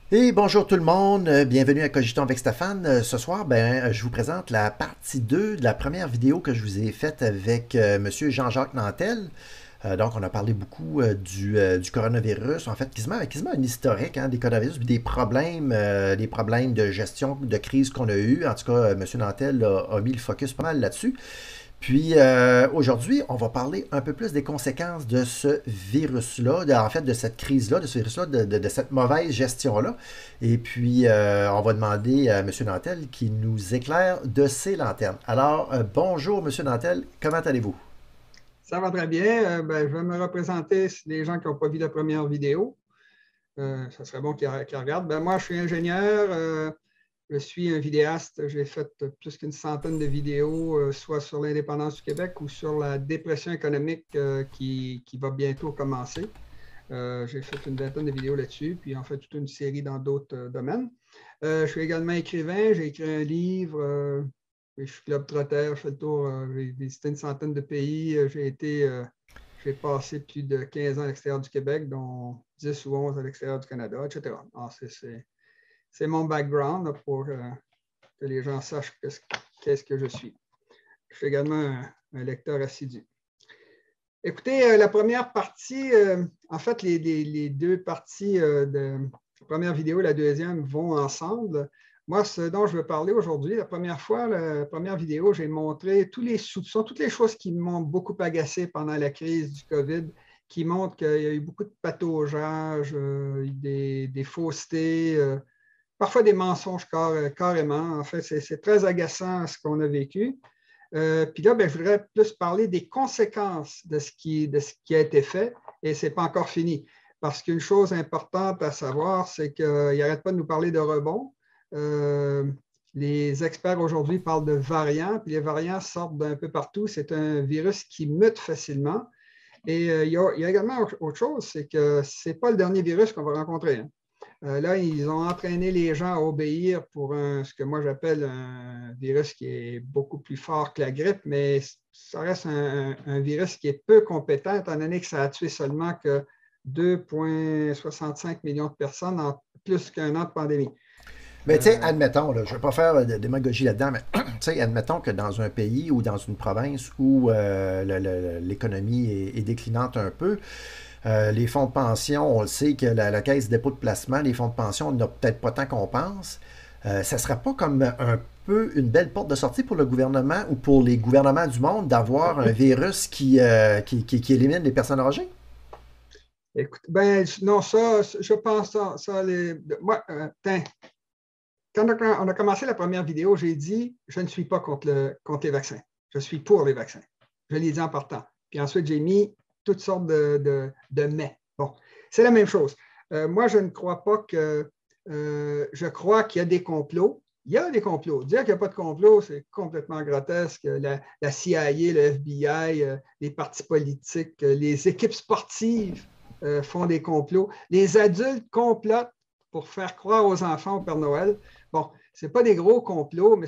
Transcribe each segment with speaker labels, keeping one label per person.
Speaker 1: Et bonjour tout le monde, bienvenue à Cogiton avec Stéphane. Ce soir, je vous présente la partie 2 de la première vidéo que je vous ai faite avec Monsieur Jean-Jacques Nantel. Donc, on a parlé beaucoup du coronavirus, en fait, quasiment un historique des coronavirus, puis des problèmes de gestion de crise qu'on a eu. En tout cas, Monsieur Nantel a mis le focus pas mal là-dessus. Puis aujourd'hui, on va parler un peu plus des conséquences de ce virus-là, en fait de cette crise-là, de ce virus-là, de cette mauvaise gestion-là. Et puis, on va demander à M. Nantel qui nous éclaire de ses lanternes. Alors, bonjour M. Nantel, comment allez-vous?
Speaker 2: Ça va très bien. Je vais me représenter les gens qui n'ont pas vu la première vidéo. Ça serait bon qu'ils regardent. Moi, je suis ingénieur. Je suis un vidéaste. J'ai fait plus qu'une centaine de vidéos, soit sur l'indépendance du Québec ou sur la dépression économique qui va bientôt commencer. J'ai fait une vingtaine de vidéos là-dessus, puis en fait toute une série dans d'autres domaines. Je suis également écrivain. J'ai écrit un livre. Je suis globe-trotteur, je fais le tour, j'ai visité une centaine de pays. J'ai passé plus de 15 ans à l'extérieur du Québec, dont 10 ou 11 à l'extérieur du Canada, etc. Alors, c'est mon background là, pour que les gens sachent qu'est-ce que je suis. Je suis également un lecteur assidu. Écoutez, la première partie, en fait, les deux parties de la première vidéo et la deuxième vont ensemble. Moi, ce dont je veux parler aujourd'hui, la première fois, la première vidéo, j'ai montré tous les soupçons, toutes les choses qui m'ont beaucoup agacé pendant la crise du COVID, qui montrent qu'il y a eu beaucoup de pataugeage, des faussetés, parfois des mensonges carrément. En fait, c'est très agaçant ce qu'on a vécu. Puis là, je voudrais plus parler des conséquences de ce qui a été fait, et ce n'est pas encore fini. Parce qu'une chose importante à savoir, c'est qu'il n'arrête pas de nous parler de rebond. Les experts aujourd'hui parlent de variants, puis les variants sortent d'un peu partout. C'est un virus qui mute facilement. Et il y a également autre chose, c'est que ce n'est pas le dernier virus qu'on va rencontrer. Là, ils ont entraîné les gens à obéir pour ce que moi j'appelle un virus qui est beaucoup plus fort que la grippe, mais ça reste un virus qui est peu compétent, étant donné que ça a tué seulement que 2,65 millions de personnes en plus qu'un an de pandémie.
Speaker 1: Mais tu sais,
Speaker 2: Euh,
Speaker 1: admettons, là, je ne vais pas faire de démagogie là-dedans, mais tu sais, admettons que dans un pays ou dans une province où l'économie est déclinante un peu, les fonds de pension, on le sait que la caisse de dépôt de placement, les fonds de pension n'a peut-être pas tant qu'on pense. Ça ne serait pas comme un peu une belle porte de sortie pour le gouvernement ou pour les gouvernements du monde d'avoir un virus qui élimine les personnes âgées?
Speaker 2: Écoute, non, ça, je pense moi, quand on a commencé la première vidéo, j'ai dit, je ne suis pas contre les vaccins. Je suis pour les vaccins. Je l'ai dit en partant. Puis ensuite, j'ai mis toutes sortes de mais. Bon, c'est la même chose. Moi, je ne crois pas que... je crois qu'il y a des complots. Il y a des complots. Dire qu'il n'y a pas de complot, c'est complètement grotesque. La CIA, le FBI, les partis politiques, les équipes sportives font des complots. Les adultes complotent pour faire croire aux enfants au Père Noël. Bon, ce n'est pas des gros complots, mais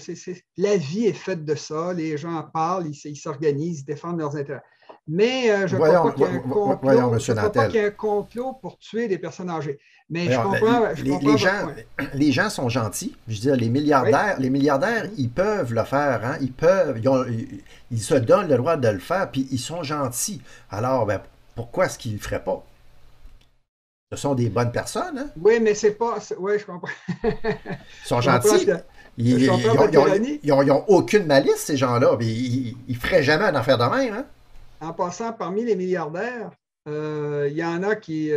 Speaker 2: la vie est faite de ça. Les gens en parlent, ils s'organisent, ils défendent leurs intérêts. Mais je ne crois pas
Speaker 1: Voyons,
Speaker 2: qu'il y a un
Speaker 1: voyons,
Speaker 2: complot. Je
Speaker 1: Monsieur
Speaker 2: ne crois pas
Speaker 1: Nantel.
Speaker 2: qu'il y ait un complot pour tuer des personnes âgées. Mais
Speaker 1: Voyons,
Speaker 2: je comprends votre point.
Speaker 1: les gens sont gentils. Je veux dire,
Speaker 2: Oui.
Speaker 1: les milliardaires, ils peuvent le faire. Hein? Ils peuvent, ils se donnent le droit de le faire, puis ils sont gentils. Alors, pourquoi est-ce qu'ils ne le feraient pas? Ce sont des bonnes personnes. Hein?
Speaker 2: Oui, mais c'est pas. Oui, je comprends.
Speaker 1: Ils sont
Speaker 2: Je comprends,
Speaker 1: gentils.
Speaker 2: je comprends votre ironie.
Speaker 1: Ils ont aucune malice, ces gens-là. Ils ne feraient jamais une affaire de même. Hein?
Speaker 2: En passant, parmi les milliardaires, il y en a qui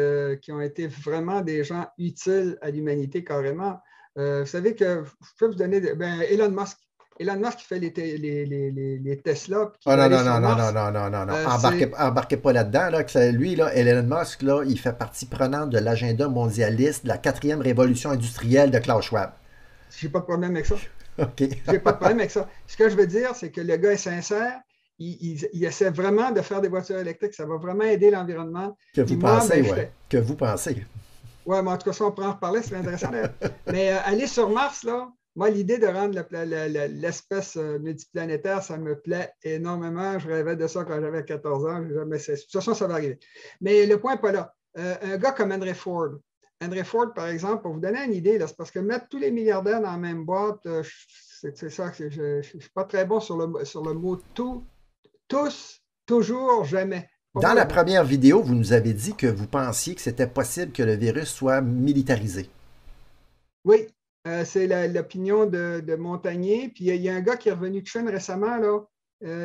Speaker 2: ont été vraiment des gens utiles à l'humanité carrément. Vous savez que je peux vous donner, Elon Musk. Elon Musk qui fait les Tesla, puis qui
Speaker 1: Oh
Speaker 2: va
Speaker 1: non,
Speaker 2: aller
Speaker 1: non,
Speaker 2: sur
Speaker 1: non, non, non,
Speaker 2: Mars.
Speaker 1: non, non, non, non.
Speaker 2: C'est,
Speaker 1: Embarquez pas là-dedans. Là, lui, là, Elon Musk, là, il fait partie prenante de l'agenda mondialiste de la quatrième révolution industrielle de Klaus Schwab.
Speaker 2: j'ai pas de problème avec ça.
Speaker 1: OK.
Speaker 2: J'ai pas de problème avec ça. Ce que je veux dire, c'est que le gars est sincère. Il essaie vraiment de faire des voitures électriques. Ça va vraiment aider l'environnement.
Speaker 1: Que
Speaker 2: Puis
Speaker 1: vous
Speaker 2: moi,
Speaker 1: pensez,
Speaker 2: ben,
Speaker 1: ouais. Que vous pensez.
Speaker 2: ouais, mais en tout cas, ça, on pourra en reparler, c'est intéressant d'ailleurs. Mais aller sur Mars, là, moi, l'idée de rendre l'espèce multiplanétaire, ça me plaît énormément. Je rêvais de ça quand j'avais 14 ans. Mais de toute façon, ça va arriver. Mais le point n'est pas là. Un gars comme Henry Ford, Henry Ford, par exemple, pour vous donner une idée, c'est parce que mettre tous les milliardaires dans la même boîte, c'est ça que je ne suis pas très bon sur le mot tout, tous, toujours, jamais.
Speaker 1: Dans la première vidéo, vous nous avez dit que vous pensiez que c'était possible que le virus soit militarisé.
Speaker 2: Oui, c'est l'opinion de Montagnier. Puis il y a un gars qui est revenu de Chine récemment, là.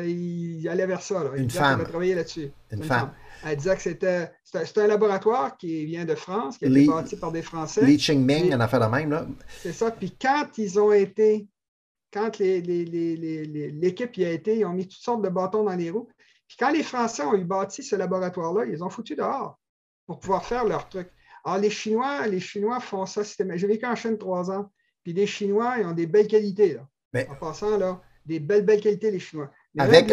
Speaker 2: Il allait vers ça. Là.
Speaker 1: Une femme.
Speaker 2: Il a travaillé là-dessus.
Speaker 1: Une femme.
Speaker 2: Elle disait que c'était un laboratoire qui vient de France, qui a été bâti par des Français.
Speaker 1: Li Chingming en a fait la même. Là.
Speaker 2: C'est ça. Puis quand l'équipe y a été, ils ont mis toutes sortes de bâtons dans les roues. Puis quand les Français ont eu bâti ce laboratoire-là, ils ont foutu dehors pour pouvoir faire leur truc. Alors, les Chinois font ça systématiquement. J'ai vécu en Chine 3 ans. Puis les Chinois, ils ont des belles qualités. Là.
Speaker 1: Mais,
Speaker 2: en passant, là, des belles qualités, les Chinois.
Speaker 1: Avec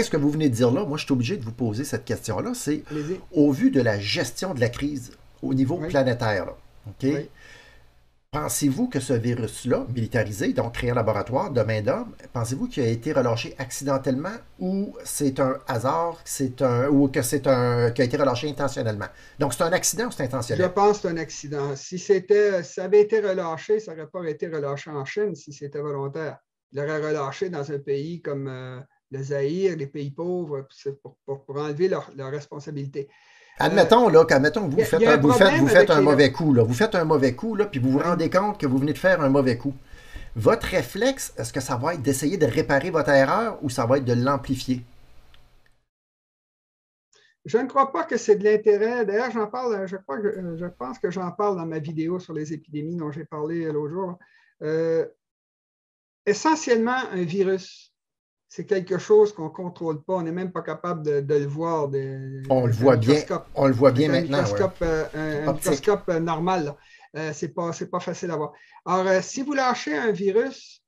Speaker 1: ce que vous venez de dire là, moi, je suis obligé de vous poser cette question-là. C'est au vu de la gestion de la crise au niveau planétaire. Là, okay? Oui. Pensez-vous que ce virus-là, militarisé, donc créé en laboratoire de main d'homme, pensez-vous qu'il a été relâché accidentellement ou c'est un hasard, ou que qu'il a été relâché intentionnellement? Donc, c'est un accident ou c'est intentionnel?
Speaker 2: Je pense que c'est un accident. Si ça avait été relâché, ça n'aurait pas été relâché en Chine si c'était volontaire. Il l'aurait relâché dans un pays comme le Zaïre, les pays pauvres, pour enlever leur responsabilité.
Speaker 1: Admettons que vous faites un mauvais coup. Là. Vous faites un mauvais coup, là, puis vous vous rendez compte que vous venez de faire un mauvais coup. Votre réflexe, est-ce que ça va être d'essayer de réparer votre erreur ou ça va être de l'amplifier?
Speaker 2: Je ne crois pas que c'est de l'intérêt. D'ailleurs, je pense que j'en parle dans ma vidéo sur les épidémies dont j'ai parlé l'autre jour. Essentiellement, un virus, c'est quelque chose qu'on ne contrôle pas. On n'est même pas capable de le voir.
Speaker 1: On le voit bien maintenant.
Speaker 2: Un microscope normal. C'est pas facile à voir. Alors, si vous lâchez un virus,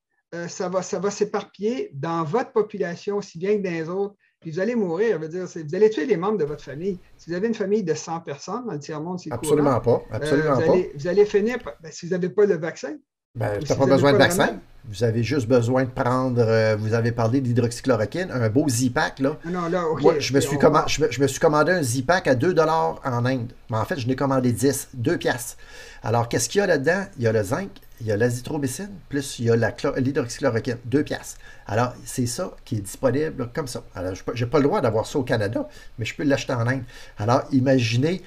Speaker 2: ça va s'éparpiller dans votre population aussi bien que dans les autres. Puis vous allez mourir. Vous allez tuer les membres de votre famille. Si vous avez une famille de 100 personnes dans le tiers-monde, c'est
Speaker 1: absolument
Speaker 2: courant. Vous allez finir, si vous n'avez pas le vaccin.
Speaker 1: Tu n'as pas besoin de vaccin. Vous avez juste besoin de prendre, vous avez parlé d'hydroxychloroquine, un beau Z-Pack. Là.
Speaker 2: Non, là, okay,
Speaker 1: moi, je me suis commandé un Z-Pack à 2 $ en Inde. Mais en fait, je n'ai commandé 10, 2 piastres. Alors, qu'est-ce qu'il y a là-dedans? Il y a le zinc, il y a l'azithromycine, plus il y a l'hydroxychloroquine, 2 piastres. Alors, c'est ça qui est disponible là, comme ça. Alors, je n'ai pas le droit d'avoir ça au Canada, mais je peux l'acheter en Inde. Alors, imaginez,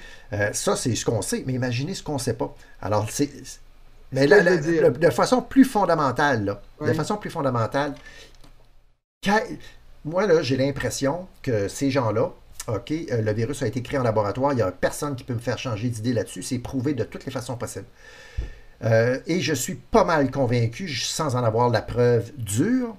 Speaker 1: ça, c'est ce qu'on sait, mais imaginez ce qu'on ne sait pas. Alors, mais là, de façon plus fondamentale, là, moi, là, j'ai l'impression que ces gens-là, OK, le virus a été créé en laboratoire, il n'y a personne qui peut me faire changer d'idée là-dessus, c'est prouvé de toutes les façons possibles. Et je suis pas mal convaincu, sans en avoir la preuve dure,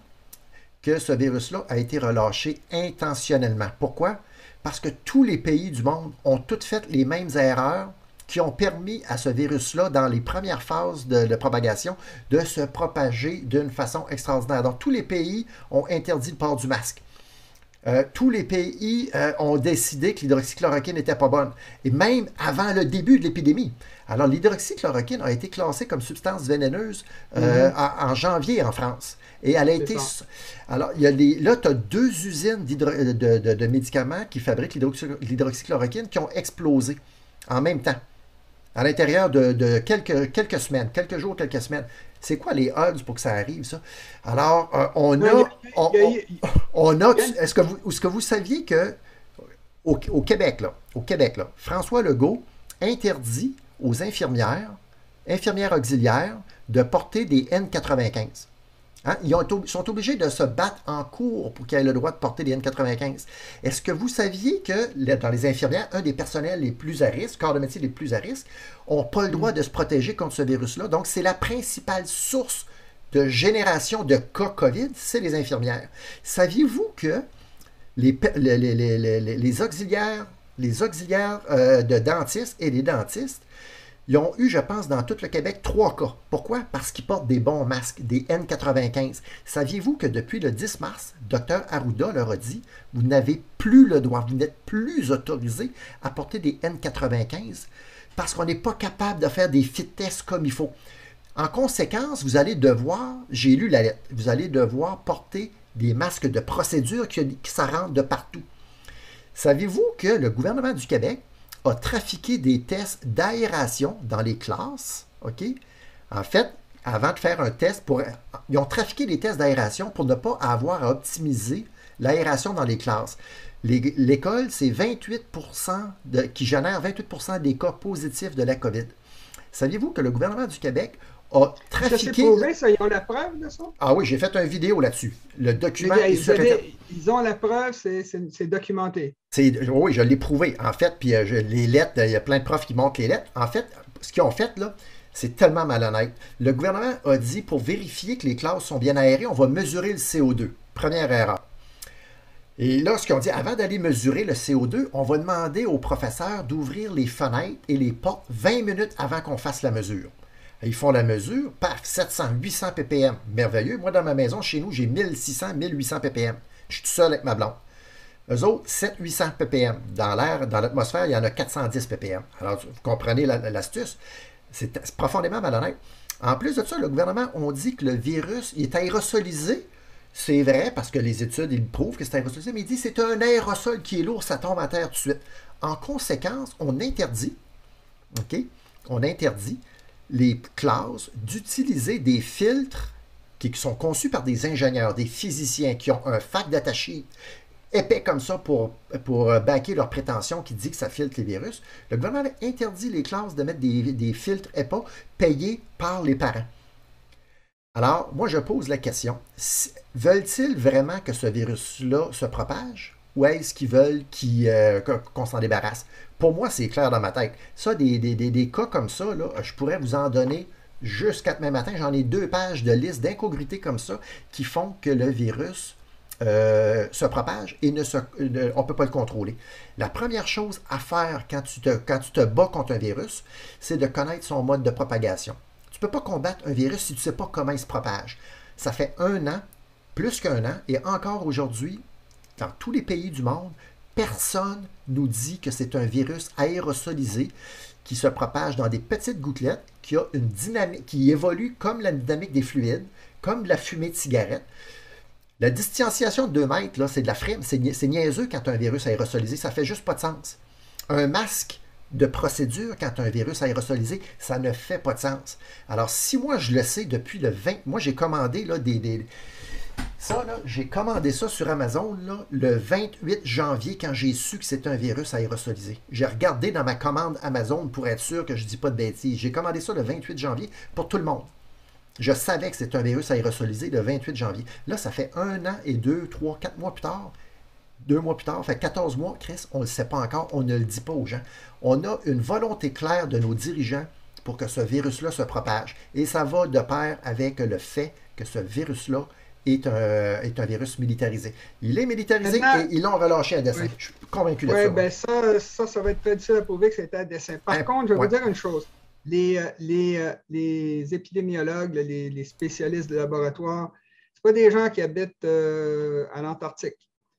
Speaker 1: que ce virus-là a été relâché intentionnellement. Pourquoi? Parce que tous les pays du monde ont toutes fait les mêmes erreurs qui ont permis à ce virus-là, dans les premières phases de propagation, de se propager d'une façon extraordinaire. Donc, tous les pays ont interdit le port du masque. Tous les pays ont décidé que l'hydroxychloroquine n'était pas bonne. Et même avant le début de l'épidémie. Alors, l'hydroxychloroquine a été classée comme substance vénéneuse en janvier en France. Et elle a été... Alors, là, tu as 2 usines de médicaments qui fabriquent l'hydroxychloroquine qui ont explosé en même temps. À l'intérieur de quelques semaines, quelques jours, quelques semaines. C'est quoi les odds pour que ça arrive, ça? Alors, est-ce que vous saviez que au Québec, François Legault interdit aux infirmières auxiliaires, de porter des N95. Hein? Ils sont obligés de se battre en cours pour qu'ils aient le droit de porter des N95. Est-ce que vous saviez que dans les infirmières, un des personnels les plus à risque, corps de métier les plus à risque, n'ont pas le droit de se protéger contre ce virus-là? Donc, c'est la principale source de génération de cas COVID, c'est les infirmières. Saviez-vous que les auxiliaires de dentistes et les dentistes, ils ont eu, je pense, dans tout le Québec, 3 cas. Pourquoi? Parce qu'ils portent des bons masques, des N95. Saviez-vous que depuis le 10 mars, Dr Arruda leur a dit, vous n'avez plus le droit, vous n'êtes plus autorisé à porter des N95 parce qu'on n'est pas capable de faire des fit tests comme il faut. En conséquence, vous allez devoir, j'ai lu la lettre, vous allez devoir porter des masques de procédure qui ça rentre de partout. Saviez-vous que le gouvernement du Québec a trafiqué des tests d'aération dans les classes. OK? En fait, avant de faire un test, ils ont trafiqué des tests d'aération pour ne pas avoir à optimiser l'aération dans les classes. L'école, c'est 28% qui génère 28% des cas positifs de la COVID. Saviez-vous que le gouvernement du Québec a trafiqué...
Speaker 2: Ça s'est prouvé, ça, ils ont la preuve de ça?
Speaker 1: Ah oui, j'ai fait une vidéo là-dessus. Le document est sur
Speaker 2: Ils ont la preuve, c'est documenté.
Speaker 1: Oui, je l'ai prouvé, en fait, puis les lettres, il y a plein de profs qui montrent les lettres. En fait, ce qu'ils ont fait, là, c'est tellement malhonnête. Le gouvernement a dit, pour vérifier que les classes sont bien aérées, on va mesurer le CO2. Première erreur. Et là, ce qu'ils ont dit, avant d'aller mesurer le CO2, on va demander aux professeurs d'ouvrir les fenêtres et les portes 20 minutes avant qu'on fasse la mesure. Ils font la mesure, paf, 700, 800 ppm. Merveilleux. Moi, dans ma maison, chez nous, j'ai 1600, 1800 ppm. Je suis tout seul avec ma blonde. Eux autres, 700-800 ppm. Dans l'air, dans l'atmosphère, il y en a 410 ppm. Alors, vous comprenez l'astuce. C'est profondément malhonnête. En plus de ça, le gouvernement, on dit que le virus il est aérosolisé. C'est vrai, parce que les études, ils prouvent que c'est aérosolisé, mais ils disent que c'est un aérosol qui est lourd, ça tombe à terre tout de suite. En conséquence, on interdit, OK? On interdit les classes d'utiliser des filtres qui sont conçus par des ingénieurs, des physiciens qui ont un fac d'attaché épais comme ça pour backer leur prétention qui dit que ça filtre les virus. Le gouvernement interdit les classes de mettre des filtres épais payés par les parents. Alors, moi, je pose la question, veulent-ils vraiment que ce virus-là se propage ou est-ce qu'ils veulent qu'on s'en débarrasse? Pour moi, c'est clair dans ma tête. Ça, des cas comme ça, là, je pourrais vous en donner jusqu'à demain matin. J'en ai 2 pages de liste d'incongruités comme ça qui font que le virus se propage et on ne peut pas le contrôler. La première chose à faire quand tu te bats contre un virus, c'est de connaître son mode de propagation. Tu ne peux pas combattre un virus si tu ne sais pas comment il se propage. Ça fait 1 an, plus qu'1 an, et encore aujourd'hui, dans tous les pays du monde, personne nous dit que c'est un virus aérosolisé qui se propage dans des petites gouttelettes, qui a une dynamique, qui évolue comme la dynamique des fluides, comme de la fumée de cigarette. La distanciation de 2 mètres, c'est de la frime, c'est niaiseux quand un virus aérosolisé, ça fait juste pas de sens. Un masque de procédure quand un virus aérosolisé, ça ne fait pas de sens. Alors, si moi je le sais depuis le 20, moi j'ai commandé là, j'ai commandé ça sur Amazon là, le 28 janvier quand j'ai su que c'était un virus aérosolisé. J'ai regardé dans ma commande Amazon pour être sûr que je ne dis pas de bêtises. J'ai commandé ça le 28 janvier pour tout le monde. Je savais que c'était un virus aérosolisé le 28 janvier. Là, ça fait 1 an et 2, 3, 4 mois plus tard. 2 mois plus tard, ça fait 14 mois, Chris, on ne le sait pas encore, on ne le dit pas aux gens. On a une volonté claire de nos dirigeants pour que ce virus-là se propage. Et ça va de pair avec le fait que ce virus-là est un virus militarisé. Il est militarisé et ils l'ont relâché à dessein. Oui. Je suis convaincu de ça.
Speaker 2: Oui, bien ça va être très difficile à prouver que c'était à dessein. Par contre, je vais vous dire une chose. Les épidémiologues, les spécialistes de laboratoire, ce pas des gens qui habitent à l'Antarctique.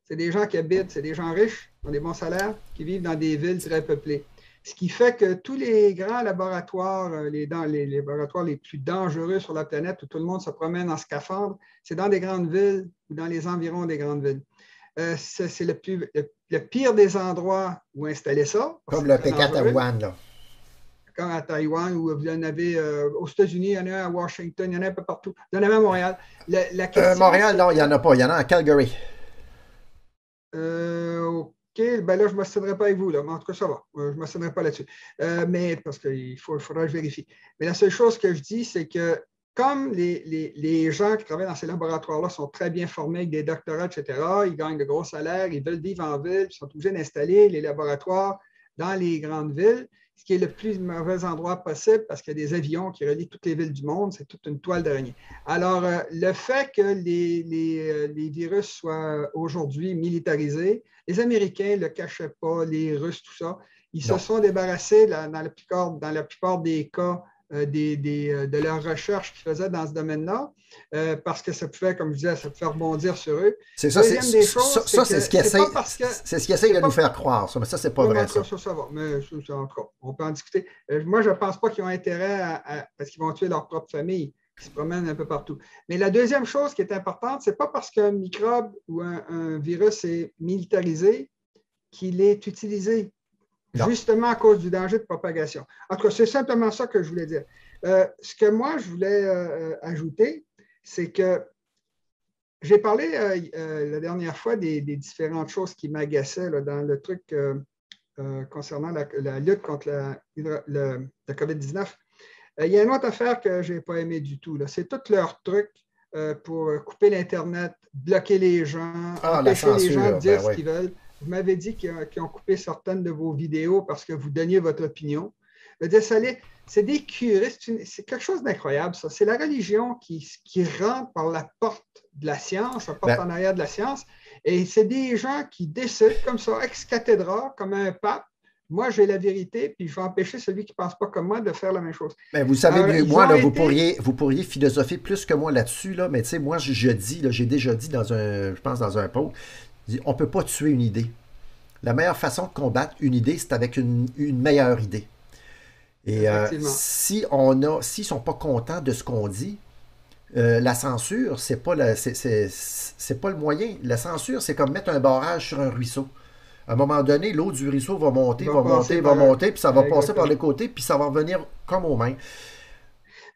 Speaker 2: C'est des gens qui habitent, c'est des gens riches, qui ont des bons salaires, qui vivent dans des villes très peuplées. Ce qui fait que tous les grands laboratoires, les laboratoires les plus dangereux sur la planète, où tout le monde se promène en scaphandre, c'est dans des grandes villes ou dans les environs des grandes villes. C'est le pire des endroits où installer ça.
Speaker 1: Comme le P4 Taïwan, là.
Speaker 2: Comme à Taïwan, où vous en avez aux États-Unis, il y en a à Washington, il y en a un peu partout. Il y en a même à Montréal.
Speaker 1: Montréal, non, il n'y en a pas. Il y en a à Calgary.
Speaker 2: OK, ben là, je ne m'assènerai pas avec vous, là, mais en tout cas, ça va. Je ne m'assènerai pas là-dessus. Mais parce qu'il faudra que je vérifie. Mais la seule chose que je dis, c'est que comme les gens qui travaillent dans ces laboratoires-là sont très bien formés avec des doctorats, etc., ils gagnent de gros salaires, ils veulent vivre en ville, ils sont obligés d'installer les laboratoires dans les grandes villes, ce qui est le plus mauvais endroit possible parce qu'il y a des avions qui relient toutes les villes du monde, c'est toute une toile d'araignée. Alors, le fait que les virus soient aujourd'hui militarisés, les Américains ne le cachaient pas, les Russes, tout ça, ils se sont débarrassés dans la plupart des cas de leur recherche qu'ils faisaient dans ce domaine-là, parce que ça pouvait, comme je disais, ça pouvait rebondir sur eux.
Speaker 1: C'est ça, c'est ce qu'ils essayent de nous faire croire, ça, mais ça, c'est pas vrai.
Speaker 2: Ça va, mais en tout cas, on peut en discuter. Moi, je ne pense pas qu'ils ont intérêt parce qu'ils vont tuer leur propre famille, qui se promènent un peu partout. Mais la deuxième chose qui est importante, ce n'est pas parce qu'un microbe ou un virus est militarisé qu'il est utilisé.
Speaker 1: Non.
Speaker 2: justement à cause du danger de propagation. En tout cas, c'est simplement ça que je voulais dire. Ce que moi, je voulais ajouter, c'est que j'ai parlé la dernière fois des différentes choses qui m'agaçaient dans le truc concernant la lutte contre la COVID-19. Il y a une autre affaire que je n'ai pas aimé du tout. C'est tout leur truc pour couper l'Internet, bloquer les gens,
Speaker 1: Ah, la
Speaker 2: empêcher les gens de
Speaker 1: censure,
Speaker 2: dire
Speaker 1: ben
Speaker 2: ce
Speaker 1: oui.
Speaker 2: qu'ils veulent. Vous m'avez dit qu'ils ont coupé certaines de vos vidéos parce que vous donniez votre opinion. Je veux dire, c'est des curés, c'est quelque chose d'incroyable, ça. C'est la religion qui rentre par la porte de la science, la porte en arrière de la science. Et c'est des gens qui décident comme ça, ex cathedra, comme un pape. Moi, j'ai la vérité, puis je vais empêcher celui qui ne pense pas comme moi de faire la même chose.
Speaker 1: Ben, vous savez
Speaker 2: Alors,
Speaker 1: mieux que
Speaker 2: ils
Speaker 1: moi,
Speaker 2: ont
Speaker 1: là,
Speaker 2: été.
Speaker 1: vous pourriez philosopher plus que moi là-dessus, là, mais tu sais, moi, je dis, j'ai déjà dit je pense dans un post, on ne peut pas tuer une idée. La meilleure façon de combattre une idée, c'est avec une meilleure idée. Et
Speaker 2: Effectivement.
Speaker 1: s'ils ne sont pas contents de ce qu'on dit, la censure, c'est pas pas le moyen. La censure, c'est comme mettre un barrage sur un ruisseau. À un moment donné, l'eau du ruisseau va
Speaker 2: Il
Speaker 1: monter,
Speaker 2: va
Speaker 1: va monter,
Speaker 2: passer
Speaker 1: va
Speaker 2: par.
Speaker 1: monter, puis ça va passer par
Speaker 2: Exactement.
Speaker 1: les côtés, puis ça va revenir comme aux mains.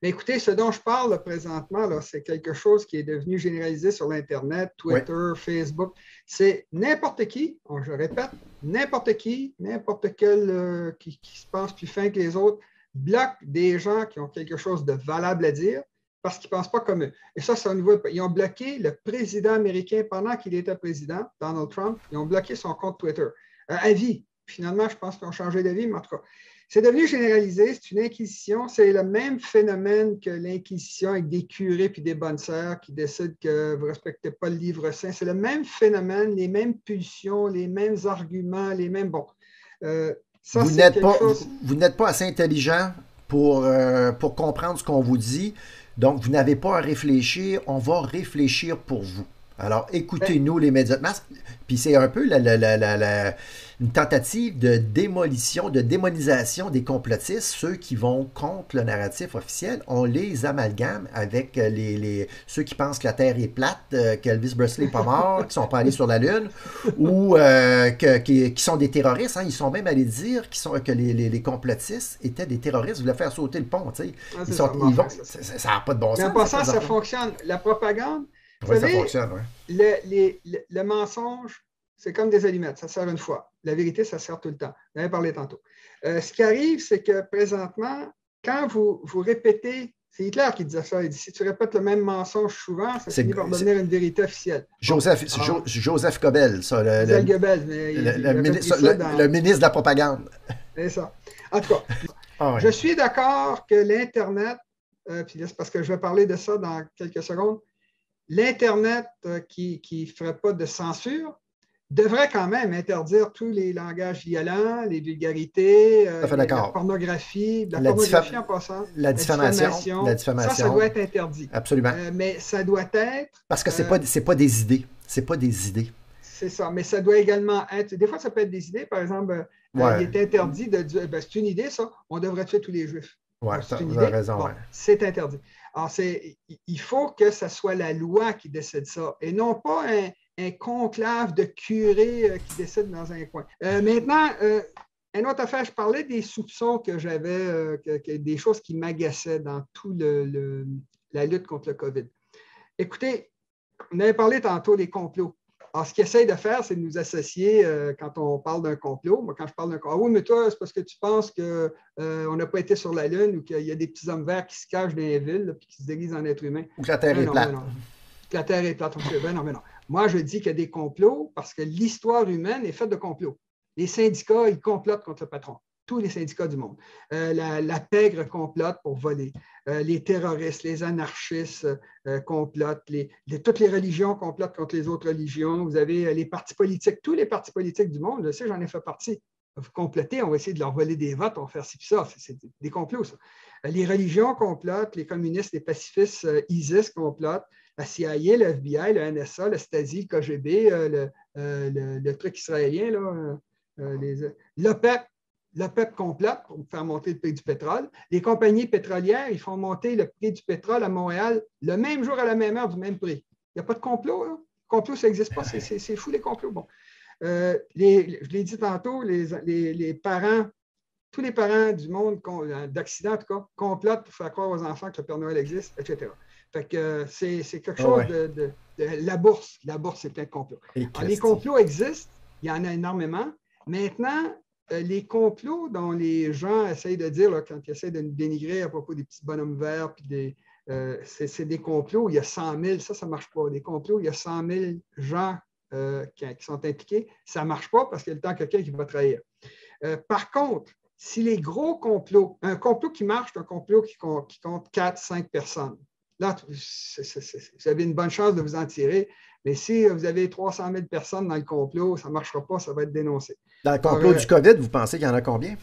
Speaker 2: Mais écoutez, ce dont je parle là, présentement, là, c'est quelque chose qui est devenu généralisé sur l'Internet,
Speaker 1: Oui.
Speaker 2: Twitter, Facebook. C'est n'importe qui, je répète, n'importe qui, n'importe quel qui se pense plus fin que les autres, bloque des gens qui ont quelque chose de valable à dire parce qu'ils ne pensent pas comme eux. Et ça, c'est au niveau. Ils ont bloqué le président américain pendant qu'il était président, Donald Trump. Ils ont bloqué son compte Twitter. À vie. Finalement, je pense qu'ils ont changé d'avis, mais en tout cas. C'est devenu généralisé, c'est une inquisition, c'est le même phénomène que l'inquisition avec des curés puis des bonnes sœurs qui décident que vous ne respectez pas le livre saint. C'est le même phénomène, les mêmes pulsions, les mêmes arguments, les mêmes. Bon, ça,
Speaker 1: Vous
Speaker 2: c'est
Speaker 1: n'êtes
Speaker 2: quelque
Speaker 1: pas,
Speaker 2: chose.
Speaker 1: vous n'êtes pas assez intelligent pour comprendre ce qu'on vous dit. Donc, vous n'avez pas à réfléchir. On va réfléchir pour vous. Alors,
Speaker 2: Ben,
Speaker 1: écoutez-nous, les médias de masse. Puis c'est un peu une tentative de démolition, de démonisation des complotistes, ceux qui vont contre le narratif officiel. On les amalgame avec ceux qui pensent que la Terre est plate, qu'Elvis Presley n'est pas mort, qui ne sont pas allés sur la Lune, ou qui sont des terroristes. Hein. Ils sont même allés dire que les complotistes étaient des terroristes, ils voulaient faire sauter le pont. Ça n'a pas de bon
Speaker 2: Mais en
Speaker 1: sens.
Speaker 2: passant, ça fonctionne. La propagande, vous
Speaker 1: Oui, ça
Speaker 2: savez,
Speaker 1: fonctionne. Oui.
Speaker 2: le mensonge, c'est comme des allumettes, ça sert une fois. La vérité, ça sert tout le temps. On en avait parlé tantôt. Ce qui arrive, c'est que présentement, quand vous répétez, c'est Hitler qui disait ça, il dit, si tu répètes le même mensonge souvent, ça finit par devenir une vérité officielle.
Speaker 1: Joseph Goebbels, ça,
Speaker 2: Goebbels, mais
Speaker 1: le ministre de la propagande.
Speaker 2: C'est ça. En tout cas,
Speaker 1: oui.
Speaker 2: Je suis d'accord que l'Internet, puis là, c'est parce que je vais parler de ça dans quelques secondes, l'Internet qui ne ferait pas de censure devrait quand même interdire tous les langages violents, les vulgarités, la pornographie, en passant,
Speaker 1: la diffamation.
Speaker 2: Ça doit être interdit.
Speaker 1: Absolument.
Speaker 2: Mais ça doit être...
Speaker 1: Parce que c'est pas des idées. C'est pas des idées.
Speaker 2: C'est ça, mais ça doit également être... Des fois, ça peut être des idées. Par exemple, il est interdit de dire, c'est une idée, ça, on devrait tuer tous les Juifs.
Speaker 1: Oui, tu as raison.
Speaker 2: Bon, c'est interdit. Alors, il faut que ce soit la loi qui décide ça, et non pas un conclave de curés qui décide dans un coin. Maintenant, une autre affaire, je parlais des soupçons que j'avais, des choses qui m'agaçaient dans tout la lutte contre le COVID. Écoutez, on avait parlé tantôt des complots. Alors, ce qu'ils essayent de faire, c'est de nous associer quand on parle d'un complot. Moi, quand je parle d'un complot, oui, mais toi, c'est parce que tu penses qu'on n'a pas été sur la Lune ou qu'il y a des petits hommes verts qui se cachent dans les villes et qui se déguisent en êtres humains.
Speaker 1: Ou que la Terre est plate.
Speaker 2: Que la Terre est plate. Non. Moi, je dis qu'il y a des complots parce que l'histoire humaine est faite de complots. Les syndicats, ils complotent contre le patron. Tous les syndicats du monde. La pègre complote pour voler. Les terroristes, les anarchistes complotent. Toutes les religions complotent contre les autres religions. Vous avez les partis politiques, tous les partis politiques du monde, je sais, j'en ai fait partie. Vous complotez, on va essayer de leur voler des votes, on va faire ci puis ça. C'est des complots, ça. Les religions complotent, les communistes, les pacifistes, ISIS complotent, la CIA, le FBI, le NSA, le Stasi, le KGB, le truc israélien, l'OPEP complote pour faire monter le prix du pétrole. Les compagnies pétrolières, ils font monter le prix du pétrole à Montréal le même jour à la même heure du même prix. Il n'y a pas de complot. Là. Le complot, ça n'existe pas. C'est fou, les complots. Bon. Je l'ai dit tantôt, les parents, tous les parents du monde d'accident, en tout cas, complotent pour faire croire aux enfants que le Père Noël existe, etc. Fait que c'est quelque chose de la bourse. La bourse, c'est plein de complots. Alors, les complots existent, il y en a énormément. Maintenant, les complots dont les gens essayent de dire là, quand ils essaient de nous dénigrer à propos des petits bonhommes verts, puis c'est des complots où il y a 100 000, ça ne marche pas. Des complots où il y a 100 000 gens qui sont impliqués, ça ne marche pas parce qu'il y a le temps quelqu'un qui va trahir. Par contre, si les gros complots, un complot qui marche, c'est un complot qui compte 4, 5 personnes. Là, vous avez une bonne chance de vous en tirer, mais si vous avez 300 000 personnes dans le complot, ça ne marchera pas, ça va être dénoncé.
Speaker 1: Dans le complot du COVID, vous pensez qu'il y en a combien?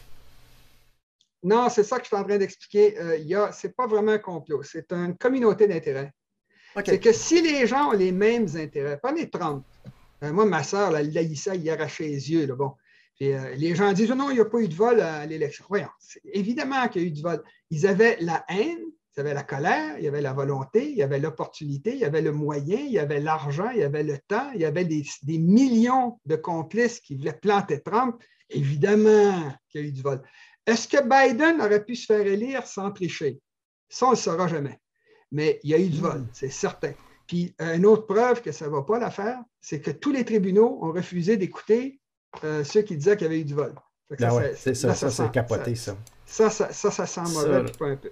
Speaker 2: Non, c'est ça que je suis en train d'expliquer. Ce n'est pas vraiment un complot, c'est une communauté d'intérêts. Okay. C'est que si les gens ont les mêmes intérêts, prenez Trump. Moi, ma soeur, elle haïssait, il arrachait les yeux. Là, bon. Puis, les gens disent non, il n'y a pas eu de vol à l'élection. Voyons, évidemment qu'il y a eu du vol. Ils avaient la haine, ils avaient la colère, il y avait la volonté, il y avait l'opportunité, il y avait le moyen, il y avait l'argent, il y avait le temps, il y avait des millions de complices qui voulaient planter Trump. Évidemment qu'il y a eu du vol. Est-ce que Biden aurait pu se faire élire sans tricher? Ça, on ne le saura jamais. Mais il y a eu du vol, c'est certain. Puis, une autre preuve que ça ne va pas l'affaire, c'est que tous les tribunaux ont refusé d'écouter ceux qui disaient qu'il y avait eu du vol.
Speaker 1: C'est ça, c'est capoté, ça.
Speaker 2: Ça sent mauvais, pas un peu.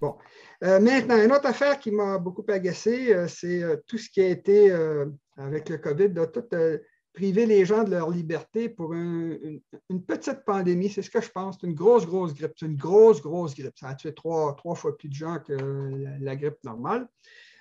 Speaker 2: Bon. Maintenant, une autre affaire qui m'a beaucoup agacé, c'est tout ce qui a été, avec le COVID, priver les gens de leur liberté pour une petite pandémie. C'est ce que je pense. C'est une grosse grippe. C'est une grosse grippe. Ça a tué trois fois plus de gens que la grippe normale.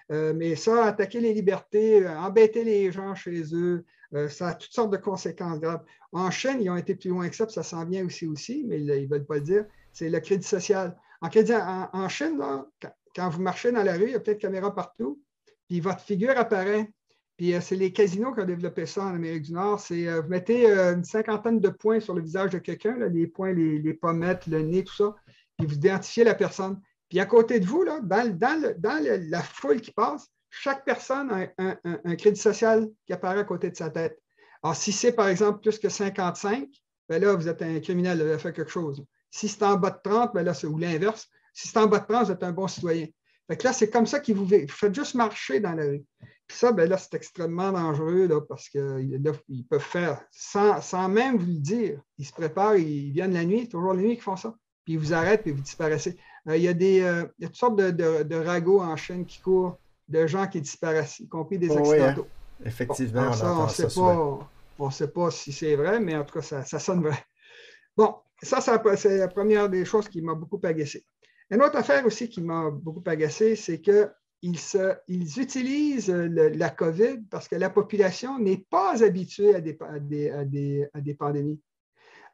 Speaker 2: Mais ça, attaquer les libertés, embêter les gens chez eux, ça a toutes sortes de conséquences graves. En Chine, ils ont été plus loin que ça, puis ça s'en vient aussi, mais ils ne veulent pas le dire. C'est le crédit social. En Chine, là, quand vous marchez dans la rue, il y a plein de caméras partout, puis votre figure apparaît. Puis c'est les casinos qui ont développé ça en Amérique du Nord. Vous mettez une 50aine de points sur le visage de quelqu'un, là, les points, les pommettes, le nez, tout ça, puis vous identifiez la personne. Puis à côté de vous, là, dans la foule qui passe, chaque personne a un crédit social qui apparaît à côté de sa tête. Alors, si c'est par exemple plus que 55, bien là, vous êtes un criminel, vous avez fait quelque chose. Si c'est en bas de 30, bien là, ou l'inverse. Si c'est en bas de 30, vous êtes un bon citoyen. Fait que là, c'est comme ça qu'ils vous faites juste marcher dans la rue. Puis ça, bien là, c'est extrêmement dangereux là, parce qu'ils peuvent faire, sans même vous le dire, ils se préparent, ils viennent la nuit, c'est toujours la nuit qu'ils font ça. Puis ils vous arrêtent, puis vous disparaissez. Il y a toutes sortes de ragots en Chine qui courent, de gens qui disparaissent, y compris des accidentaux.
Speaker 1: Oui, hein? Effectivement,
Speaker 2: bon, on ne sait pas si c'est vrai, mais en tout cas, ça sonne vrai. Bon, ça, c'est la première des choses qui m'a beaucoup agacé. Une autre affaire aussi qui m'a beaucoup agacé, c'est qu'ils utilisent la COVID parce que la population n'est pas habituée à des pandémies.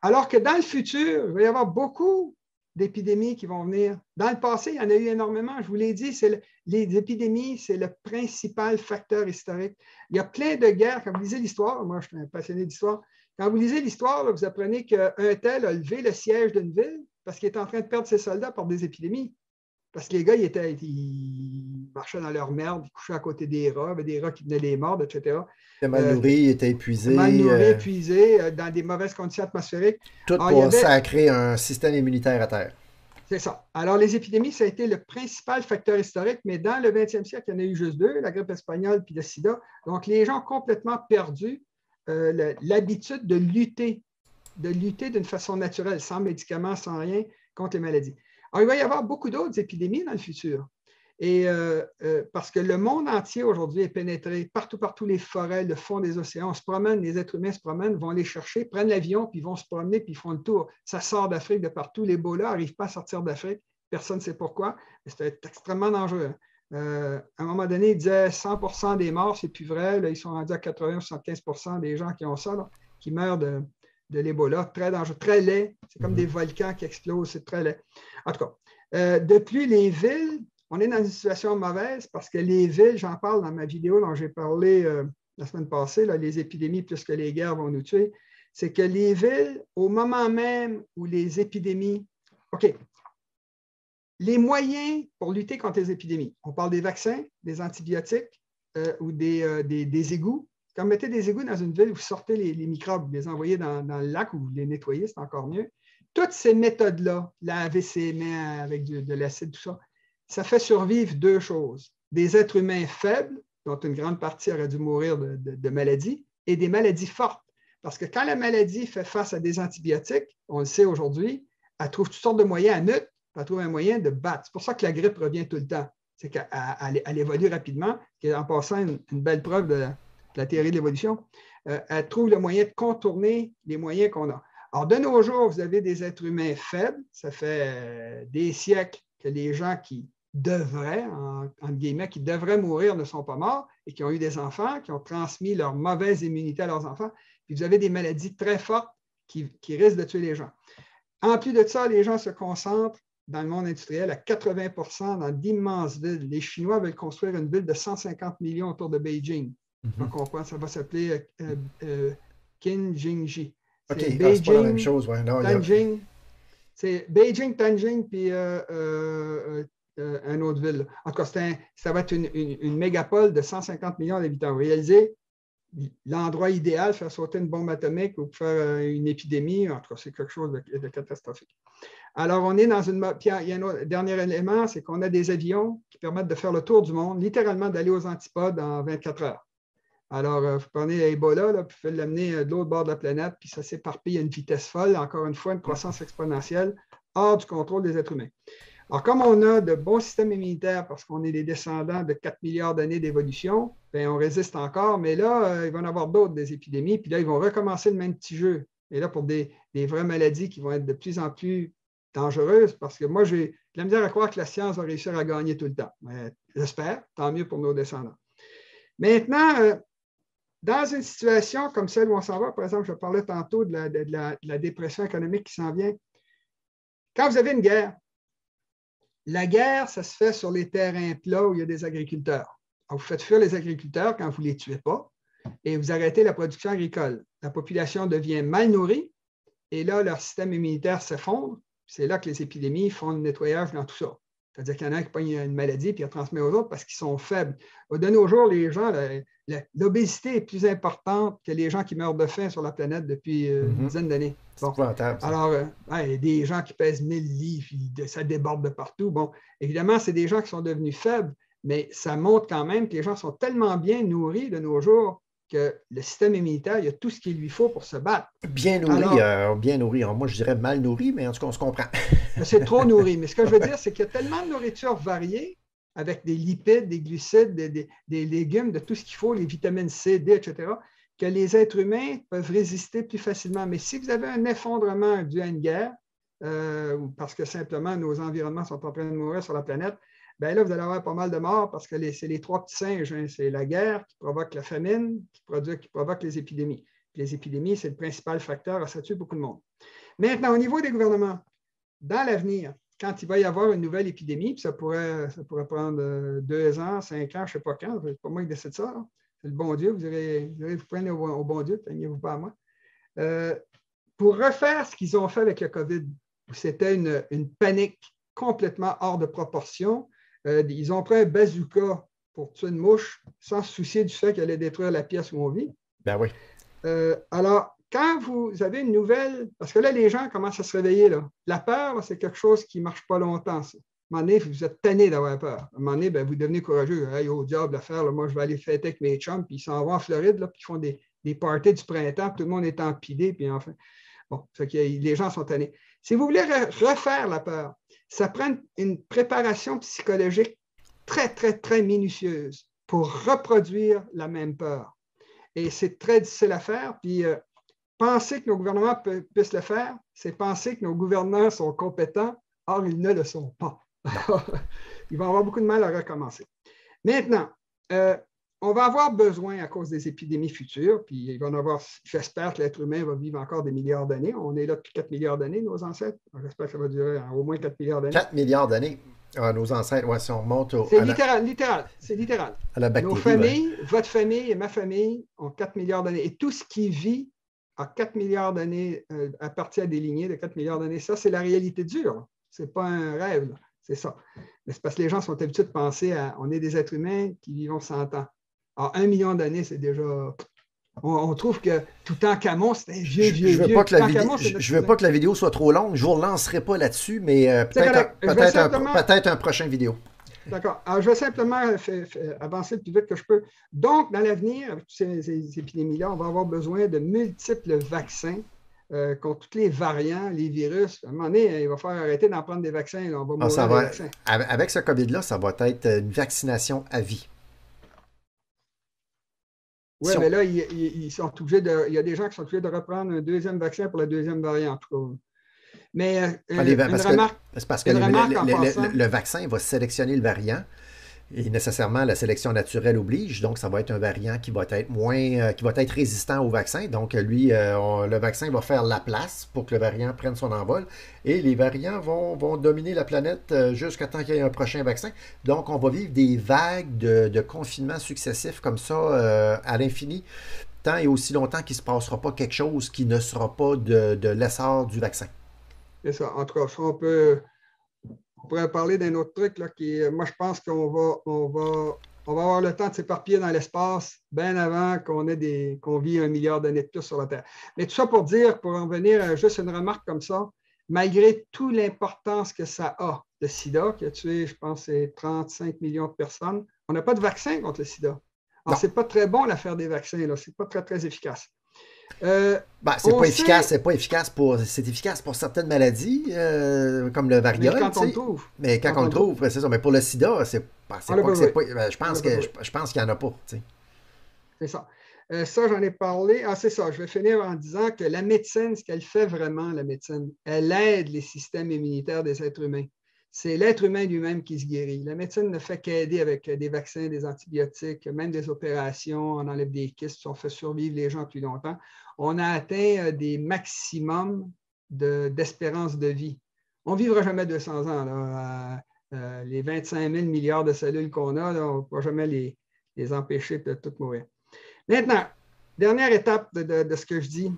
Speaker 2: Alors que dans le futur, il va y avoir beaucoup d'épidémies qui vont venir. Dans le passé, il y en a eu énormément. Je vous l'ai dit, les épidémies, c'est le principal facteur historique. Il y a plein de guerres. Quand vous lisez l'histoire, moi je suis un passionné d'histoire, quand vous lisez l'histoire, là, vous apprenez qu'un tel a levé le siège d'une ville parce qu'il est en train de perdre ses soldats par des épidémies. Parce que les gars, ils marchaient dans leur merde, ils couchaient à côté des rats, il y avait des rats qui venaient les mordre, etc.
Speaker 1: Ils étaient mal nourris, ils étaient épuisés.
Speaker 2: Mal nourris, épuisés, dans des mauvaises conditions atmosphériques.
Speaker 1: Tout pour sacrer un système immunitaire à terre.
Speaker 2: C'est ça. Alors, les épidémies, ça a été le principal facteur historique, mais dans le 20e siècle, il y en a eu juste deux, la grippe espagnole puis le sida. Donc, les gens ont complètement perdu l'habitude de lutter d'une façon naturelle, sans médicaments, sans rien, contre les maladies. Alors, il va y avoir beaucoup d'autres épidémies dans le futur. Et parce que le monde entier aujourd'hui est pénétré partout, les forêts, le fond des océans, on se promène, les êtres humains se promènent, vont les chercher, prennent l'avion, puis vont se promener, puis ils font le tour. Ça sort d'Afrique de partout. Les Ebola n'arrivent pas à sortir d'Afrique. Personne ne sait pourquoi, mais c'est extrêmement dangereux. À un moment donné, ils disaient 100% des morts, c'est plus vrai. Là, ils sont rendus à 80-75% des gens qui ont ça, là, qui meurent de l'Ebola. Très dangereux, très laid. C'est comme des volcans qui explosent, c'est très laid. En tout cas, de plus, les villes, on est dans une situation mauvaise parce que les villes, j'en parle dans ma vidéo dont j'ai parlé la semaine passée, là, les épidémies plus que les guerres vont nous tuer, c'est que les villes, au moment même où les épidémies... OK. Les moyens pour lutter contre les épidémies, on parle des vaccins, des antibiotiques ou des égouts, quand vous mettez des égouts dans une ville, vous sortez les microbes, vous les envoyez dans le lac ou vous les nettoyez, c'est encore mieux. Toutes ces méthodes-là, laver ses mains avec de l'acide, tout ça, ça fait survivre deux choses. Des êtres humains faibles, dont une grande partie aurait dû mourir de maladies, et des maladies fortes. Parce que quand la maladie fait face à des antibiotiques, on le sait aujourd'hui, elle trouve toutes sortes de moyens à nutre, elle trouve un moyen de battre. C'est pour ça que la grippe revient tout le temps. C'est qu'elle évolue rapidement, en passant une belle preuve de la théorie de l'évolution. Elle trouve le moyen de contourner les moyens qu'on a. Alors, de nos jours, vous avez des êtres humains faibles. Ça fait des siècles que les gens qui devraient, entre guillemets, qui devraient mourir ne sont pas morts et qui ont eu des enfants, qui ont transmis leur mauvaise immunité à leurs enfants. Puis vous avez des maladies très fortes qui risquent de tuer les gens. En plus de ça, les gens se concentrent dans le monde industriel à 80% dans d'immenses villes. Les Chinois veulent construire une ville de 150 millions autour de Beijing. On comprend, ça va s'appeler Qinjingji.
Speaker 1: OK, c'est pas la même chose. Ouais. Non,
Speaker 2: Tianjin. C'est Beijing, Tianjin, puis une autre ville. En tout cas, ça va être une mégapole de 150 millions d'habitants. Vous réalisez l'endroit idéal, faire sauter une bombe atomique ou faire une épidémie. En tout cas, c'est quelque chose de catastrophique. Alors, on est dans une... Puis il y a un autre, dernier élément, c'est qu'on a des avions qui permettent de faire le tour du monde, littéralement d'aller aux antipodes en 24 heures. Alors, vous prenez Ebola, là, puis vous faites l'amener de l'autre bord de la planète, puis ça s'éparpille à une vitesse folle, encore une fois, une croissance exponentielle, hors du contrôle des êtres humains. Alors, comme on a de bons systèmes immunitaires, parce qu'on est des descendants de 4 milliards d'années d'évolution, bien, on résiste encore, mais là, il va y en avoir d'autres, des épidémies, puis là, ils vont recommencer le même petit jeu. Et là, pour des vraies maladies qui vont être de plus en plus dangereuses, parce que moi, j'ai de la misère à croire que la science va réussir à gagner tout le temps. J'espère, tant mieux pour nos descendants. Maintenant, dans une situation comme celle où on s'en va, par exemple, je parlais tantôt de la dépression économique qui s'en vient. Quand vous avez une guerre, la guerre, ça se fait sur les terrains plats où il y a des agriculteurs. Alors, vous faites fuir les agriculteurs quand vous ne les tuez pas et vous arrêtez la production agricole. La population devient mal nourrie et là, leur système immunitaire s'effondre. C'est là que les épidémies font le nettoyage dans tout ça. C'est-à-dire qu'il y en a qui pognent une maladie puis ils la transmettent aux autres parce qu'ils sont faibles. De nos jours, les gens, l'obésité est plus importante que les gens qui meurent de faim sur la planète depuis une dizaine d'années. Bon. Alors, il y a des gens qui pèsent 1000 livres, ça déborde de partout. Bon, évidemment, c'est des gens qui sont devenus faibles, mais ça montre quand même que les gens sont tellement bien nourris de nos jours que le système immunitaire, il y a tout ce qu'il lui faut pour se battre.
Speaker 1: Bien nourri, bien nourri. Moi, je dirais mal nourri, mais en tout cas, on se comprend.
Speaker 2: C'est trop nourri. Mais ce que je veux dire, c'est qu'il y a tellement de nourriture variée, avec des lipides, des glucides, des légumes, de tout ce qu'il faut, les vitamines C, D, etc., que les êtres humains peuvent résister plus facilement. Mais si vous avez un effondrement dû à une guerre, parce que simplement nos environnements sont en train de mourir sur la planète, bien là, vous allez avoir pas mal de morts parce que c'est les trois petits singes. Hein. C'est la guerre qui provoque la famine, qui provoque les épidémies. Puis les épidémies, c'est le principal facteur, ça tue beaucoup de monde. Maintenant, au niveau des gouvernements, dans l'avenir, quand il va y avoir une nouvelle épidémie, puis ça pourrait prendre 2 ans, 5 ans, je ne sais pas quand, c'est pas moi qui décide ça. Hein. C'est le bon Dieu, vous irez vous prendre au bon Dieu, plaignez-vous pas à moi. Pour refaire ce qu'ils ont fait avec le COVID, où c'était une panique complètement hors de proportion, ils ont pris un bazooka pour tuer une mouche sans se soucier du fait qu'elle allait détruire la pièce où on vit.
Speaker 1: Ben oui.
Speaker 2: Alors, quand vous avez une nouvelle, parce que là, les gens commencent à se réveiller. Là. La peur, là, c'est quelque chose qui ne marche pas longtemps. Ça. À un moment donné, vous êtes tanné d'avoir peur. À un moment donné, ben, vous devenez courageux. Hey, au diable l'affaire, moi, je vais aller fêter avec mes chums, puis ils s'en vont en Floride, là, puis ils font des parties du printemps, puis tout le monde est empilé, puis enfin. Bon, les gens sont tannés. Si vous voulez refaire la peur, ça prend une préparation psychologique très, très, très minutieuse pour reproduire la même peur. Et c'est très difficile à faire. Puis penser que nos gouvernements puissent le faire, c'est penser que nos gouvernants sont compétents. Or, ils ne le sont pas. Ils vont avoir beaucoup de mal à recommencer. Maintenant, on va avoir besoin, à cause des épidémies futures, puis il va en avoir, j'espère que l'être humain va vivre encore des milliards d'années. On est là depuis 4 milliards d'années, nos ancêtres. J'espère que ça va durer au moins 4 milliards d'années.
Speaker 1: 4 milliards d'années. Nos ancêtres, ouais, si on remonte au...
Speaker 2: C'est littéral. C'est littéral.
Speaker 1: À la bactérie,
Speaker 2: nos familles, votre famille et ma famille ont 4 milliards d'années. Et tout ce qui vit a 4 milliards d'années, appartient à des lignées de 4 milliards d'années. Ça, c'est la réalité dure. Ce n'est pas un rêve. Là. C'est ça. Mais c'est parce que les gens sont habitués de penser on est des êtres humains qui vivons 100 ans. Alors, 1 million d'années, c'est déjà On trouve que Toutankhamon, c'était un vieux,
Speaker 1: Je veux pas que la vidéo,
Speaker 2: Toutankhamon, c'est notre
Speaker 1: je veux
Speaker 2: cousin.
Speaker 1: pas que la vidéo soit trop longue. Je vous relancerai pas là-dessus, mais
Speaker 2: C'est correct. Je vais simplement,
Speaker 1: peut-être un prochain vidéo.
Speaker 2: d'accord. Alors, je vais simplement avancer le plus vite que je peux. Donc, dans l'avenir, avec toutes ces épidémies-là, on va avoir besoin de multiples vaccins contre tous les variants, les virus. À un moment donné, il va falloir arrêter d'en prendre des vaccins. Là. On va
Speaker 1: Ah,
Speaker 2: mourir des vaccins.
Speaker 1: avec ce COVID-là, ça va être une vaccination à vie.
Speaker 2: Oui,
Speaker 1: Si on-
Speaker 2: mais là, ils sont obligés il y a des gens qui sont obligés de reprendre un deuxième vaccin pour la deuxième variante, en tout cas. Mais
Speaker 1: parce que, c'est parce que
Speaker 2: une remarque en passant.
Speaker 1: le vaccin va sélectionner le variant. Et nécessairement, la sélection naturelle oblige, donc ça va être un variant qui va être qui va être résistant au vaccin. Donc, lui, le vaccin va faire la place pour que le variant prenne son envol. Et les variants vont dominer la planète jusqu'à temps qu'il y ait un prochain vaccin. Donc, on va vivre des vagues de confinement successifs comme ça à l'infini, tant et aussi longtemps qu'il ne se passera pas quelque chose qui ne sera pas de l'essor du vaccin.
Speaker 2: C'est ça. En tout cas, ça, on pourrait parler d'un autre truc là, moi, je pense qu'on va avoir le temps de s'éparpiller dans l'espace bien avant qu'on vit 1 milliard d'années de plus sur la Terre. Mais tout ça pour dire, pour en venir à juste une remarque comme ça, malgré toute l'importance que ça a, le sida, qui a tué, je pense, 35 millions de personnes, on n'a pas de vaccin contre le sida. Alors,
Speaker 1: Non.
Speaker 2: ce n'est pas très bon l'affaire des vaccins, ce n'est pas très, très efficace.
Speaker 1: Ben, c'est efficace pour certaines maladies, comme le
Speaker 2: Mais
Speaker 1: variole,
Speaker 2: quand on le trouve,
Speaker 1: mais quand on le trouve, c'est ça. Mais pour le sida, je pense qu'il n'y en a pas, tu sais.
Speaker 2: C'est ça. Ça, j'en ai parlé. Ah, c'est ça. Je vais finir en disant que la médecine, ce qu'elle fait vraiment, la médecine, elle aide les systèmes immunitaires des êtres humains. C'est l'être humain lui-même qui se guérit. La médecine ne fait qu'aider avec des vaccins, des antibiotiques, même des opérations. On enlève des kystes, on fait survivre les gens plus longtemps. On a atteint des maximums d'espérance de vie. On ne vivra jamais 200 ans. Là. Les 25 000 milliards de cellules qu'on a, là, on ne pourra jamais les empêcher de toutes mourir. Maintenant, dernière étape de ce que je dis.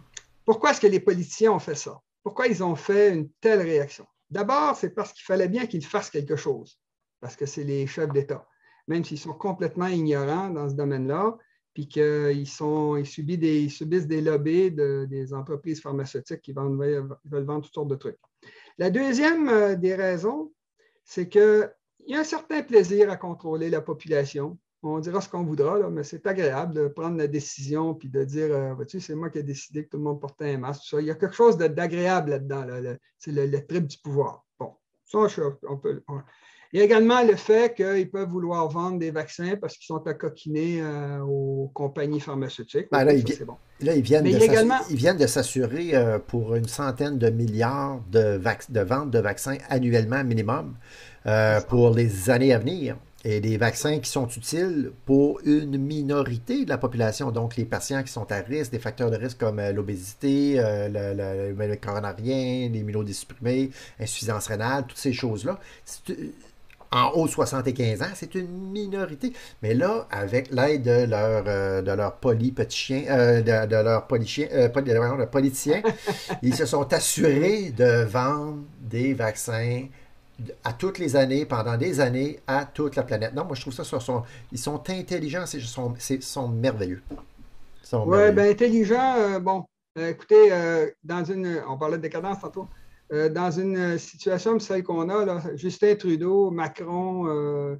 Speaker 2: Pourquoi est-ce que les politiciens ont fait ça? Pourquoi ils ont fait une telle réaction? D'abord, c'est parce qu'il fallait bien qu'ils fassent quelque chose, parce que c'est les chefs d'État. Même s'ils sont complètement ignorants dans ce domaine-là, puis qu'ils subissent des lobbies des entreprises pharmaceutiques qui veulent vendre toutes sortes de trucs. La deuxième des raisons, c'est qu'il y a un certain plaisir à contrôler la population. On dira ce qu'on voudra, là, mais c'est agréable de prendre la décision puis de dire, vois-tu, c'est moi qui ai décidé que tout le monde portait un masque. Tout ça. Il y a quelque chose d'agréable là-dedans. Là, c'est le trip du pouvoir. Bon, ça, Il y a également le fait qu'ils peuvent vouloir vendre des vaccins parce qu'ils sont accoquinés aux compagnies pharmaceutiques.
Speaker 1: Ben,
Speaker 2: Okay, ça, c'est bon.
Speaker 1: Là, ils viennent de s'assurer pour une centaine de milliards de ventes de vaccins annuellement minimum pour les années à venir. Et des vaccins qui sont utiles pour une minorité de la population, donc les patients qui sont à risque, des facteurs de risque comme l'obésité, le coronarien, l'immunodésupprimé, insuffisance rénale, toutes ces choses-là. En haut de 75 ans, c'est une minorité. Mais là, avec l'aide de leur politiciens, ils se sont assurés de vendre des vaccins à toutes les années, pendant des années, à toute la planète. Non, moi, je trouve ça, ils sont intelligents, ils sont merveilleux.
Speaker 2: Oui, bien intelligent, bon, écoutez, on parlait de décadence tantôt, dans une situation comme celle qu'on a, là, Justin Trudeau, Macron,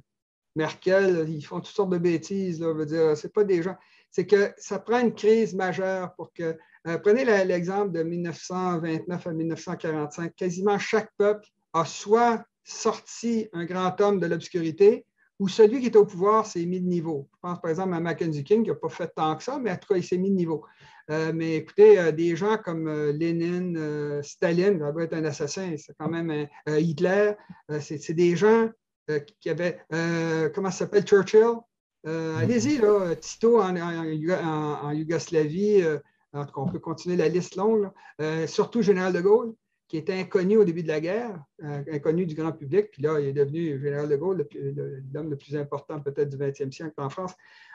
Speaker 2: Merkel, ils font toutes sortes de bêtises, là, veut dire, c'est pas des gens, c'est que ça prend une crise majeure pour que, prenez l'exemple de 1929 à 1945, quasiment chaque peuple a soit sorti un grand homme de l'obscurité, ou celui qui est au pouvoir s'est mis de niveau. Je pense par exemple à Mackenzie King, qui n'a pas fait tant que ça, mais en tout cas, il s'est mis de niveau. Mais écoutez, des gens comme Lénine, Staline, ça doit être un assassin, c'est quand même Hitler, c'est des gens qui avaient, comment ça s'appelle, Churchill. Allez-y, là, Tito en Yougoslavie, en tout cas, on peut continuer la liste longue, surtout Général de Gaulle, qui était inconnu au début de la guerre, inconnu du grand public, puis là, il est devenu général de Gaulle, l'homme le plus important peut-être du 20e siècle en France.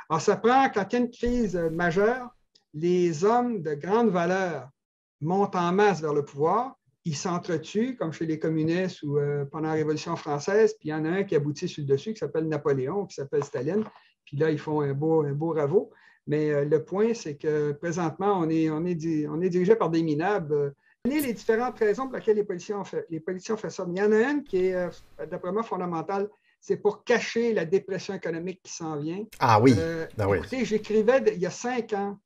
Speaker 2: Alors, ça prend, quand il y a une crise majeure, les hommes de grande valeur montent en masse vers le pouvoir, ils s'entretuent, comme chez les communistes ou pendant la Révolution française, puis il y en a un qui aboutit sur le dessus, qui s'appelle Napoléon, qui s'appelle Staline, puis là, ils font un beau raveau. Mais le point, c'est que présentement, on est dirigé par des minables. Les différentes raisons pour lesquelles les politiciens ont fait ça. Mais il y en a une qui est, d'après moi, fondamentale. C'est pour cacher la dépression économique qui s'en vient.
Speaker 1: Ah oui, oui.
Speaker 2: Écoutez, j'écrivais il y a 5 ans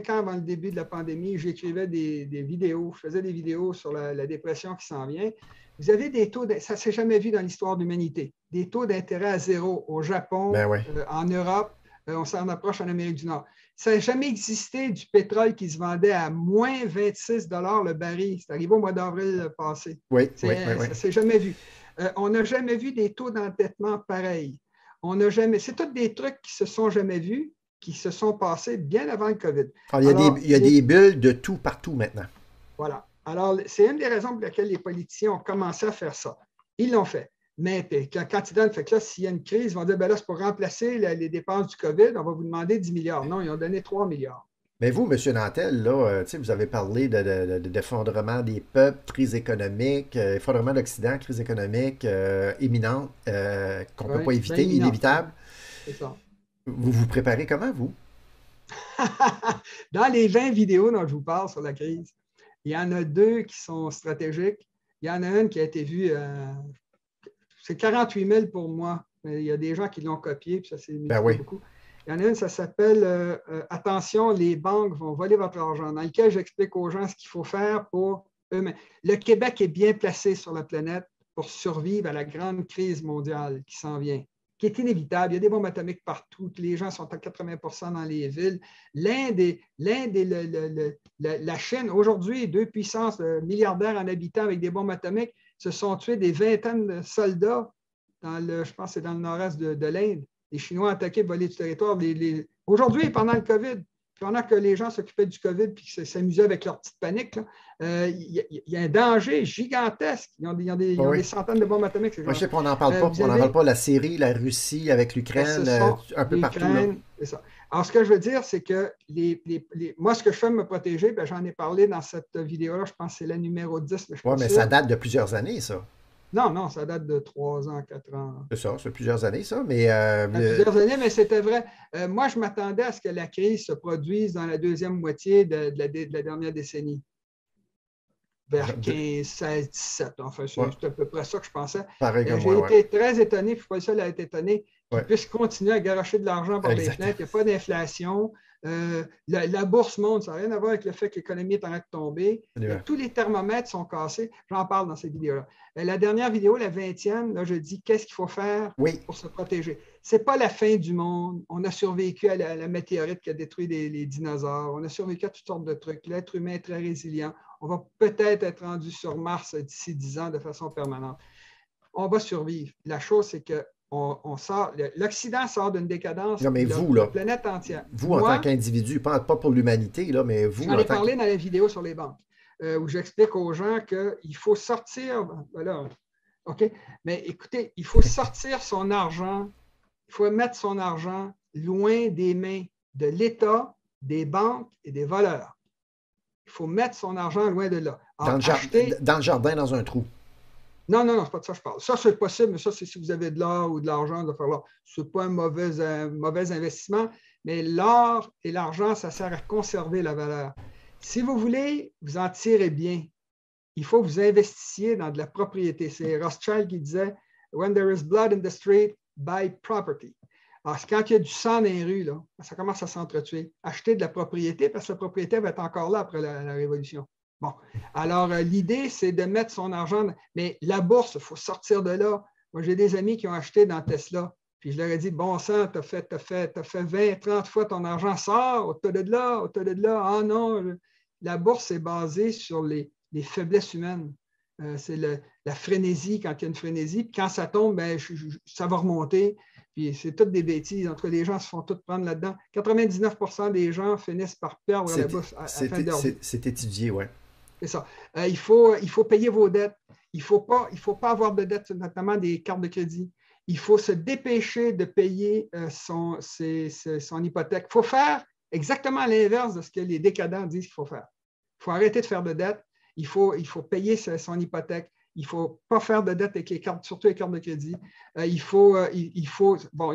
Speaker 2: avant le début de la pandémie, j'écrivais des vidéos, je faisais des vidéos sur la dépression qui s'en vient. Vous avez des taux, ça ne s'est jamais vu dans l'histoire de l'humanité, des taux d'intérêt à zéro au Japon, en Europe, on s'en approche en Amérique du Nord. Ça n'a jamais existé du pétrole qui se vendait à moins 26 $ le baril. C'est arrivé au mois d'avril passé.
Speaker 1: Oui,
Speaker 2: ça ne s'est jamais vu. On n'a jamais vu des taux d'endettement pareils. C'est tous des trucs qui ne se sont jamais vus, qui se sont passés bien avant le COVID.
Speaker 1: Alors, il y a des bulles de tout partout maintenant.
Speaker 2: Voilà. Alors, c'est une des raisons pour lesquelles les politiciens ont commencé à faire ça. Ils l'ont fait. Mais quand ils donnent, fait que là, s'il y a une crise, ils vont dire, ben là, c'est pour remplacer les dépenses du COVID, on va vous demander 10 milliards. Non, ils ont donné 3 milliards.
Speaker 1: Mais vous, M. Nantel, là, vous avez parlé d'effondrement des peuples, crise économique, effondrement de l'Occident, crise économique imminente, qu'on ne peut pas éviter, inévitable.
Speaker 2: C'est ça.
Speaker 1: Vous vous préparez comment, vous?
Speaker 2: Dans les 20 vidéos dont je vous parle sur la crise, il y en a 2 qui sont stratégiques. Il y en a une qui a été vue, c'est 48 000 pour moi, mais il y a des gens qui l'ont copié, puis ça s'est multiplié beaucoup. Il y en a une, ça s'appelle Attention, les banques vont voler votre argent, dans lequel j'explique aux gens ce qu'il faut faire pour eux-mêmes. Le Québec est bien placé sur la planète pour survivre à la grande crise mondiale qui s'en vient, qui est inévitable. Il y a des bombes atomiques partout, les gens sont à 80% dans les villes. La Chine, aujourd'hui, 2 puissances milliardaires en habitants avec des bombes atomiques, se sont tués des vingtaines de soldats je pense que c'est dans le nord-est de l'Inde. Les Chinois ont attaqué, volé du territoire. Aujourd'hui, pendant le COVID, pendant que les gens s'occupaient du COVID et s'amusaient avec leur petite panique, il y a un danger gigantesque. Ils ont des centaines de bombes atomiques.
Speaker 1: Moi, je sais qu'on n'en parle pas, on n'en parle pas. La Syrie, la Russie avec l'Ukraine, un peu partout.
Speaker 2: C'est ça. Alors, ce que je veux dire, c'est que moi, ce que je fais pour me protéger, j'en ai parlé dans cette vidéo-là, je pense que c'est la numéro 10.
Speaker 1: Oui, mais ça date de plusieurs années, ça.
Speaker 2: Non, ça date de 3 ans, 4 ans.
Speaker 1: C'est ça, c'est plusieurs années, ça. Mais,
Speaker 2: plusieurs années, mais c'était vrai. Moi, je m'attendais à ce que la crise se produise dans la deuxième moitié de la dernière décennie. Vers 15, 16, 17. Enfin, c'est à peu près ça que je pensais. J'ai été très étonné, puis je ne suis pas le seul à être étonné, qu'ils puissent continuer à garocher de l'argent par les fenêtres. Il n'y a pas d'inflation. La bourse monte, ça n'a rien à voir avec le fait que l'économie est en train de tomber. Tous les thermomètres sont cassés. J'en parle dans cette vidéo-là. La dernière vidéo, la 20e, là, je dis qu'est-ce qu'il faut faire pour se protéger. Ce n'est pas la fin du monde. On a survécu à la météorite qui a détruit les dinosaures. On a survécu à toutes sortes de trucs. L'être humain est très résilient. On va peut-être être rendu sur Mars d'ici 10 ans de façon permanente. On va survivre. La chose, c'est que l'Occident sort d'une décadence.
Speaker 1: Non, mais vous,
Speaker 2: la planète entière.
Speaker 1: Vous, en tant qu'individu, pas pour l'humanité, là, mais vous.
Speaker 2: J'en ai parlé dans la vidéo sur les banques, où j'explique aux gens qu'il faut sortir. Voilà, OK? Mais écoutez, il faut sortir son argent, il faut mettre son argent loin des mains de l'État, des banques et des voleurs. Il faut mettre son argent loin de là.
Speaker 1: Alors, dans le jardin, dans un trou.
Speaker 2: Non, c'est pas de ça que je parle. Ça, c'est possible, mais ça, c'est si vous avez de l'or ou de l'argent de faire là. Ce n'est pas un mauvais investissement, mais l'or et l'argent, ça sert à conserver la valeur. Si vous voulez vous en tirer bien, il faut que vous investissiez dans de la propriété. C'est Rothschild qui disait « When there is blood in the street, buy property ». Alors, quand il y a du sang dans les rues, là, ça commence à s'entretuer. Achetez de la propriété parce que la propriété va être encore là après la Révolution. Bon, alors l'idée, c'est de mettre son argent, mais la bourse, il faut sortir de là. Moi, j'ai des amis qui ont acheté dans Tesla, puis je leur ai dit, bon sang, tu as fait 20, 30 fois ton argent, sort, au-delà de là. Ah non, la bourse est basée sur les faiblesses humaines. C'est la frénésie, quand il y a une frénésie, puis quand ça tombe, ça va remonter. Puis c'est toutes des bêtises. Entre les gens se font tout prendre là-dedans. 99% des gens finissent par perdre la bourse à la fin de leur vie.
Speaker 1: C'est étudié, oui.
Speaker 2: C'est ça. Il faut payer vos dettes. Il faut pas avoir de dettes, notamment des cartes de crédit. Il faut se dépêcher de payer son hypothèque. Il faut faire exactement l'inverse de ce que les décadents disent qu'il faut faire. Il faut arrêter de faire de dettes. Il faut payer son hypothèque. Il ne faut pas faire de dettes avec les cartes, surtout les cartes de crédit. Il y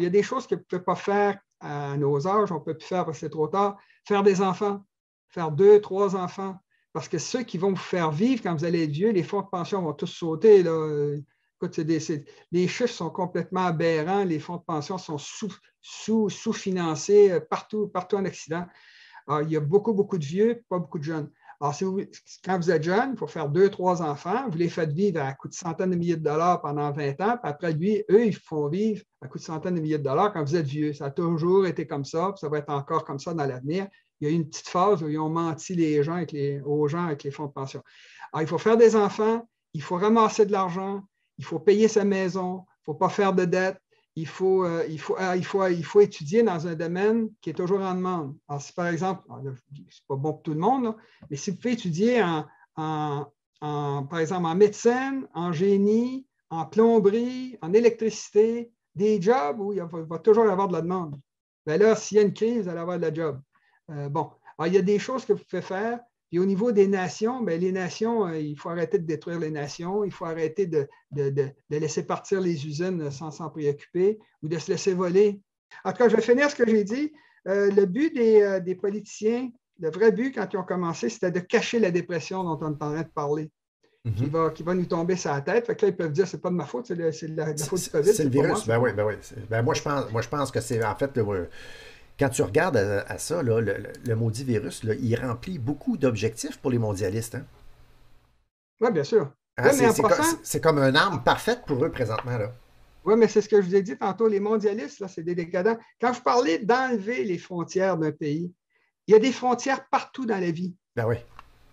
Speaker 2: a des choses que vous ne pouvez pas faire à nos âges, on ne peut plus faire parce que c'est trop tard, faire des enfants, faire 2, 3 enfants. Parce que ceux qui vont vous faire vivre quand vous allez être vieux, les fonds de pension vont tous sauter. Là. Écoute, les chiffres sont complètement aberrants. Les fonds de pension sont sous-financés partout en Occident. Alors, il y a beaucoup, beaucoup de vieux, pas beaucoup de jeunes. Alors, quand vous êtes jeune, il faut faire 2, 3 enfants. Vous les faites vivre à coût de centaines de milliers de dollars pendant 20 ans. Puis après, eux, ils font vivre à coût de centaines de milliers de dollars quand vous êtes vieux. Ça a toujours été comme ça, puis ça va être encore comme ça dans l'avenir. Il y a eu une petite phase où ils ont menti aux gens avec les fonds de pension. Alors, il faut faire des enfants, il faut ramasser de l'argent, il faut payer sa maison, il ne faut pas faire de dette. Il faut étudier dans un domaine qui est toujours en demande. Alors, si par exemple, ce n'est pas bon pour tout le monde, là, mais si vous pouvez étudier par exemple en médecine, en génie, en plomberie, en électricité, des jobs où il va toujours y avoir de la demande. Bien là, s'il y a une crise, vous allez avoir de la job. Bon, alors, il y a des choses que vous pouvez faire. Puis au niveau des nations, bien, les nations, il faut arrêter de détruire les nations, il faut arrêter de laisser partir les usines sans s'en préoccuper ou de se laisser voler. En tout cas, je vais finir ce que j'ai dit. Le but des politiciens, le vrai but quand ils ont commencé, c'était de cacher la dépression dont on est en train de parler, qui va nous tomber sur la tête. Fait que là, ils peuvent dire c'est pas de ma faute, c'est la faute du COVID.
Speaker 1: C'est le virus, ben oui. Ben moi, je pense que c'est en fait quand tu regardes à ça, là, le maudit virus, là, il remplit beaucoup d'objectifs pour les mondialistes. Hein?
Speaker 2: Oui, bien sûr.
Speaker 1: Hein,
Speaker 2: ouais,
Speaker 1: c'est comme une arme parfaite pour eux présentement.
Speaker 2: Oui, mais c'est ce que je vous ai dit tantôt, les mondialistes, là, c'est des décadents. Quand vous parlez d'enlever les frontières d'un pays, il y a des frontières partout dans la vie.
Speaker 1: Ben oui.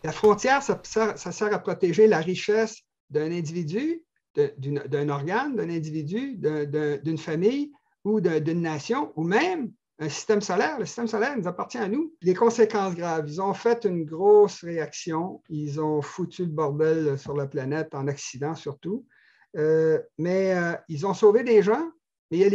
Speaker 2: La frontière, ça sert à protéger la richesse d'un individu, d'un organe, d'un individu, d'une famille ou d'une nation, ou même un système solaire. Le système solaire nous appartient à nous. Les conséquences graves, ils ont fait une grosse réaction. Ils ont foutu le bordel sur la planète, en Occident surtout. Mais ils ont sauvé des gens, mais il y a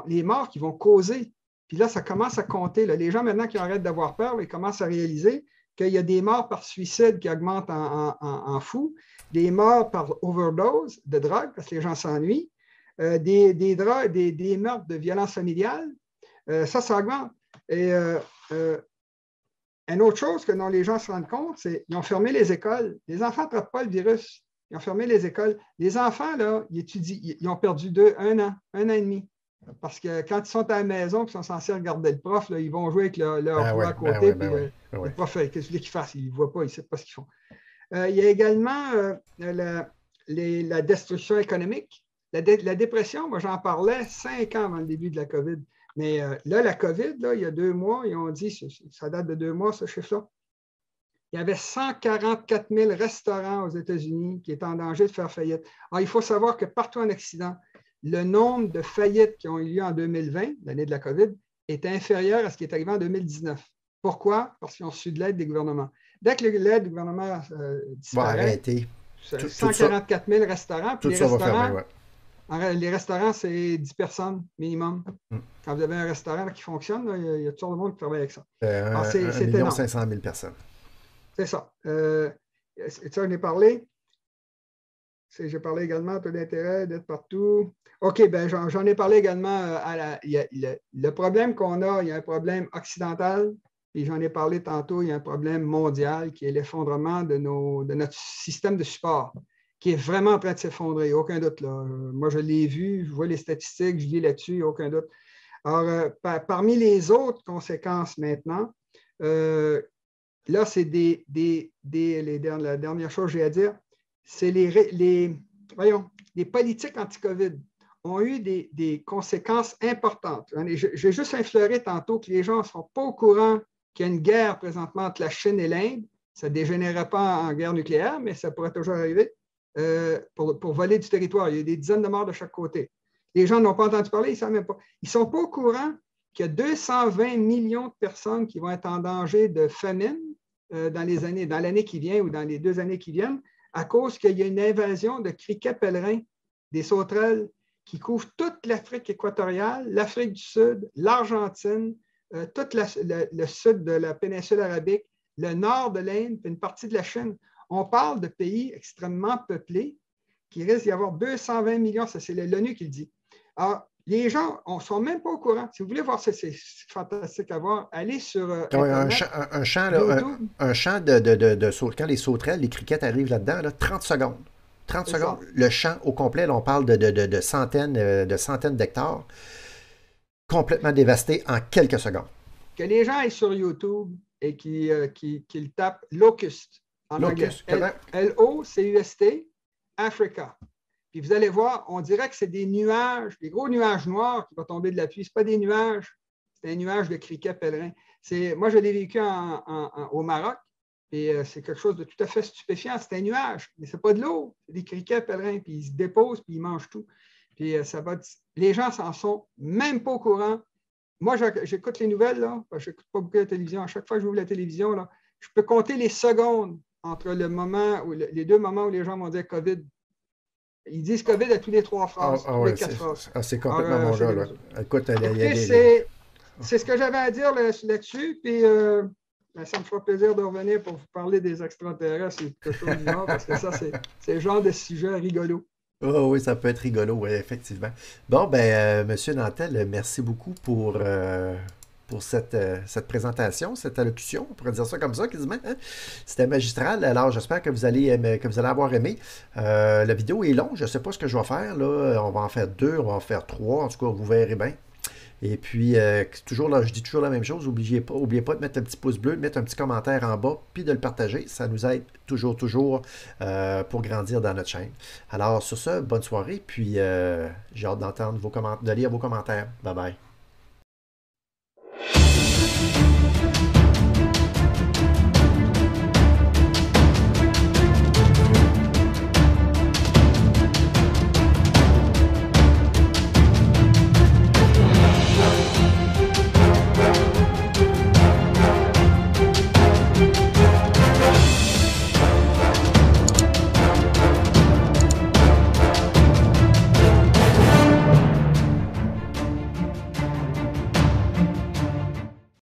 Speaker 2: les morts qui vont causer. Puis là, ça commence à compter. Là. Les gens, maintenant, qui arrêtent d'avoir peur, ils commencent à réaliser qu'il y a des morts par suicide qui augmentent en fou, des morts par overdose de drogue, parce que les gens s'ennuient, des meurtres de violence familiale. Ça augmente. Et une autre chose que dont les gens se rendent compte, c'est qu'ils ont fermé les écoles. Les enfants n'attrapent pas le virus. Ils ont fermé les écoles. Les enfants, là, ils étudient, ils ont perdu un an et demi. Parce que quand ils sont à la maison et qu'ils sont censés regarder le prof, là, ils vont jouer avec leur voix à côté. Le prof, qu'est-ce que tu veux qu'ils fassent? Ils ne voient pas, ils ne savent pas ce qu'ils font. Il y a également la destruction économique. La dépression, moi, j'en parlais 5 ans avant le début de la COVID. Mais là, la COVID, là, il y a 2 mois, ils ont dit, ça date de 2 mois, ce chiffre-là. Il y avait 144 000 restaurants aux États-Unis qui étaient en danger de faire faillite. Alors, il faut savoir que partout en Occident, le nombre de faillites qui ont eu lieu en 2020, l'année de la COVID, est inférieur à ce qui est arrivé en 2019. Pourquoi? Parce qu'ils ont reçu de l'aide des gouvernements. Dès que l'aide du gouvernement disparaît, 144 000 restaurants, puis les restaurants, c'est 10 personnes minimum. Quand vous avez un restaurant qui fonctionne, là, il y a tout le monde qui travaille avec ça.
Speaker 1: 1 500 000 personnes. C'est
Speaker 2: ça. J'en ai parlé. J'ai parlé également de taux d'intérêt, d'être partout. OK, ben j'en ai parlé également. Le problème qu'on a, il y a un problème occidental, puis j'en ai parlé tantôt, il y a un problème mondial qui est l'effondrement de notre système de support, qui est vraiment en train de s'effondrer, aucun doute. Là. Moi, je l'ai vu, je vois les statistiques, je lis là-dessus, aucun doute. Alors, parmi les autres conséquences maintenant, là, c'est la dernière chose que j'ai à dire, c'est les politiques anti-COVID ont eu des conséquences importantes. J'ai juste effleuré tantôt que les gens ne sont pas au courant qu'il y a une guerre présentement entre la Chine et l'Inde. Ça ne dégénérerait pas en guerre nucléaire, mais ça pourrait toujours arriver pour voler du territoire. Il y a des dizaines de morts de chaque côté. Les gens n'ont pas entendu parler, ils ne savent même pas. Ils ne sont pas au courant qu'il y a 220 millions de personnes qui vont être en danger de famine dans l'année qui vient ou dans les 2 années qui viennent, à cause qu'il y a une invasion de criquets pèlerins, des sauterelles, qui couvrent toute l'Afrique équatoriale, l'Afrique du Sud, l'Argentine, tout le sud de la péninsule arabique, le nord de l'Inde, puis une partie de la Chine. On parle de pays extrêmement peuplés qui risquent d'y avoir 220 millions, ça c'est l'ONU qui le dit. Alors, les gens ne sont même pas au courant. Si vous voulez voir ça, c'est fantastique à voir. Allez sur
Speaker 1: Ouais,
Speaker 2: Internet,
Speaker 1: un champ, là,
Speaker 2: YouTube,
Speaker 1: un champ quand les sauterelles, les criquettes arrivent là-dedans, là, 30 secondes. 30
Speaker 2: c'est
Speaker 1: secondes.
Speaker 2: ça.
Speaker 1: Le champ au complet, là, on parle de centaines d'hectares, complètement dévasté en quelques secondes.
Speaker 2: Que les gens aillent sur YouTube et qu'ils tapent Locust en anglais.
Speaker 1: Locust, comment?
Speaker 2: Locust, Africa. Puis vous allez voir, on dirait que c'est des nuages, des gros nuages noirs qui vont tomber de la pluie. Ce n'est pas des nuages, c'est un nuage de criquets pèlerins. Moi, je l'ai vécu au Maroc, et c'est quelque chose de tout à fait stupéfiant. C'est un nuage, mais ce n'est pas de l'eau, c'est des criquets pèlerins, puis ils se déposent, puis ils mangent tout. Puis les gens s'en sont même pas au courant. Moi, j'écoute les nouvelles, là, parce que je n'écoute pas beaucoup la télévision. À chaque fois que j'ouvre la télévision, là, je peux compter les secondes entre les deux moments où les gens m'ont dit COVID. Ils disent COVID à tous les 3 phrases, tous les 4 phrases.
Speaker 1: C'est complètement mon gars, là. Écoute,
Speaker 2: c'est ce que j'avais à dire là-dessus. Puis ça me fera plaisir de revenir pour vous parler des extraterrestres et quelque chose du genre, parce que ça, c'est le genre de sujet rigolo.
Speaker 1: Oh, oui, ça peut être rigolo, oui, effectivement. Bon, ben, Monsieur Nantel, merci beaucoup pour cette présentation, cette allocution, on pourrait dire ça comme ça quasiment. Hein? C'était magistral. Alors, j'espère que vous allez avoir aimé. La vidéo est longue, je ne sais pas ce que je vais faire. Là. On va en faire 2, on va en faire 3. En tout cas, vous verrez bien. Et puis, toujours là, je dis toujours la même chose. Oubliez pas de mettre le petit pouce bleu, de mettre un petit commentaire en bas, puis de le partager. Ça nous aide toujours pour grandir dans notre chaîne. Alors, sur ce, bonne soirée. Puis, j'ai hâte d'entendre de lire vos commentaires. Bye bye.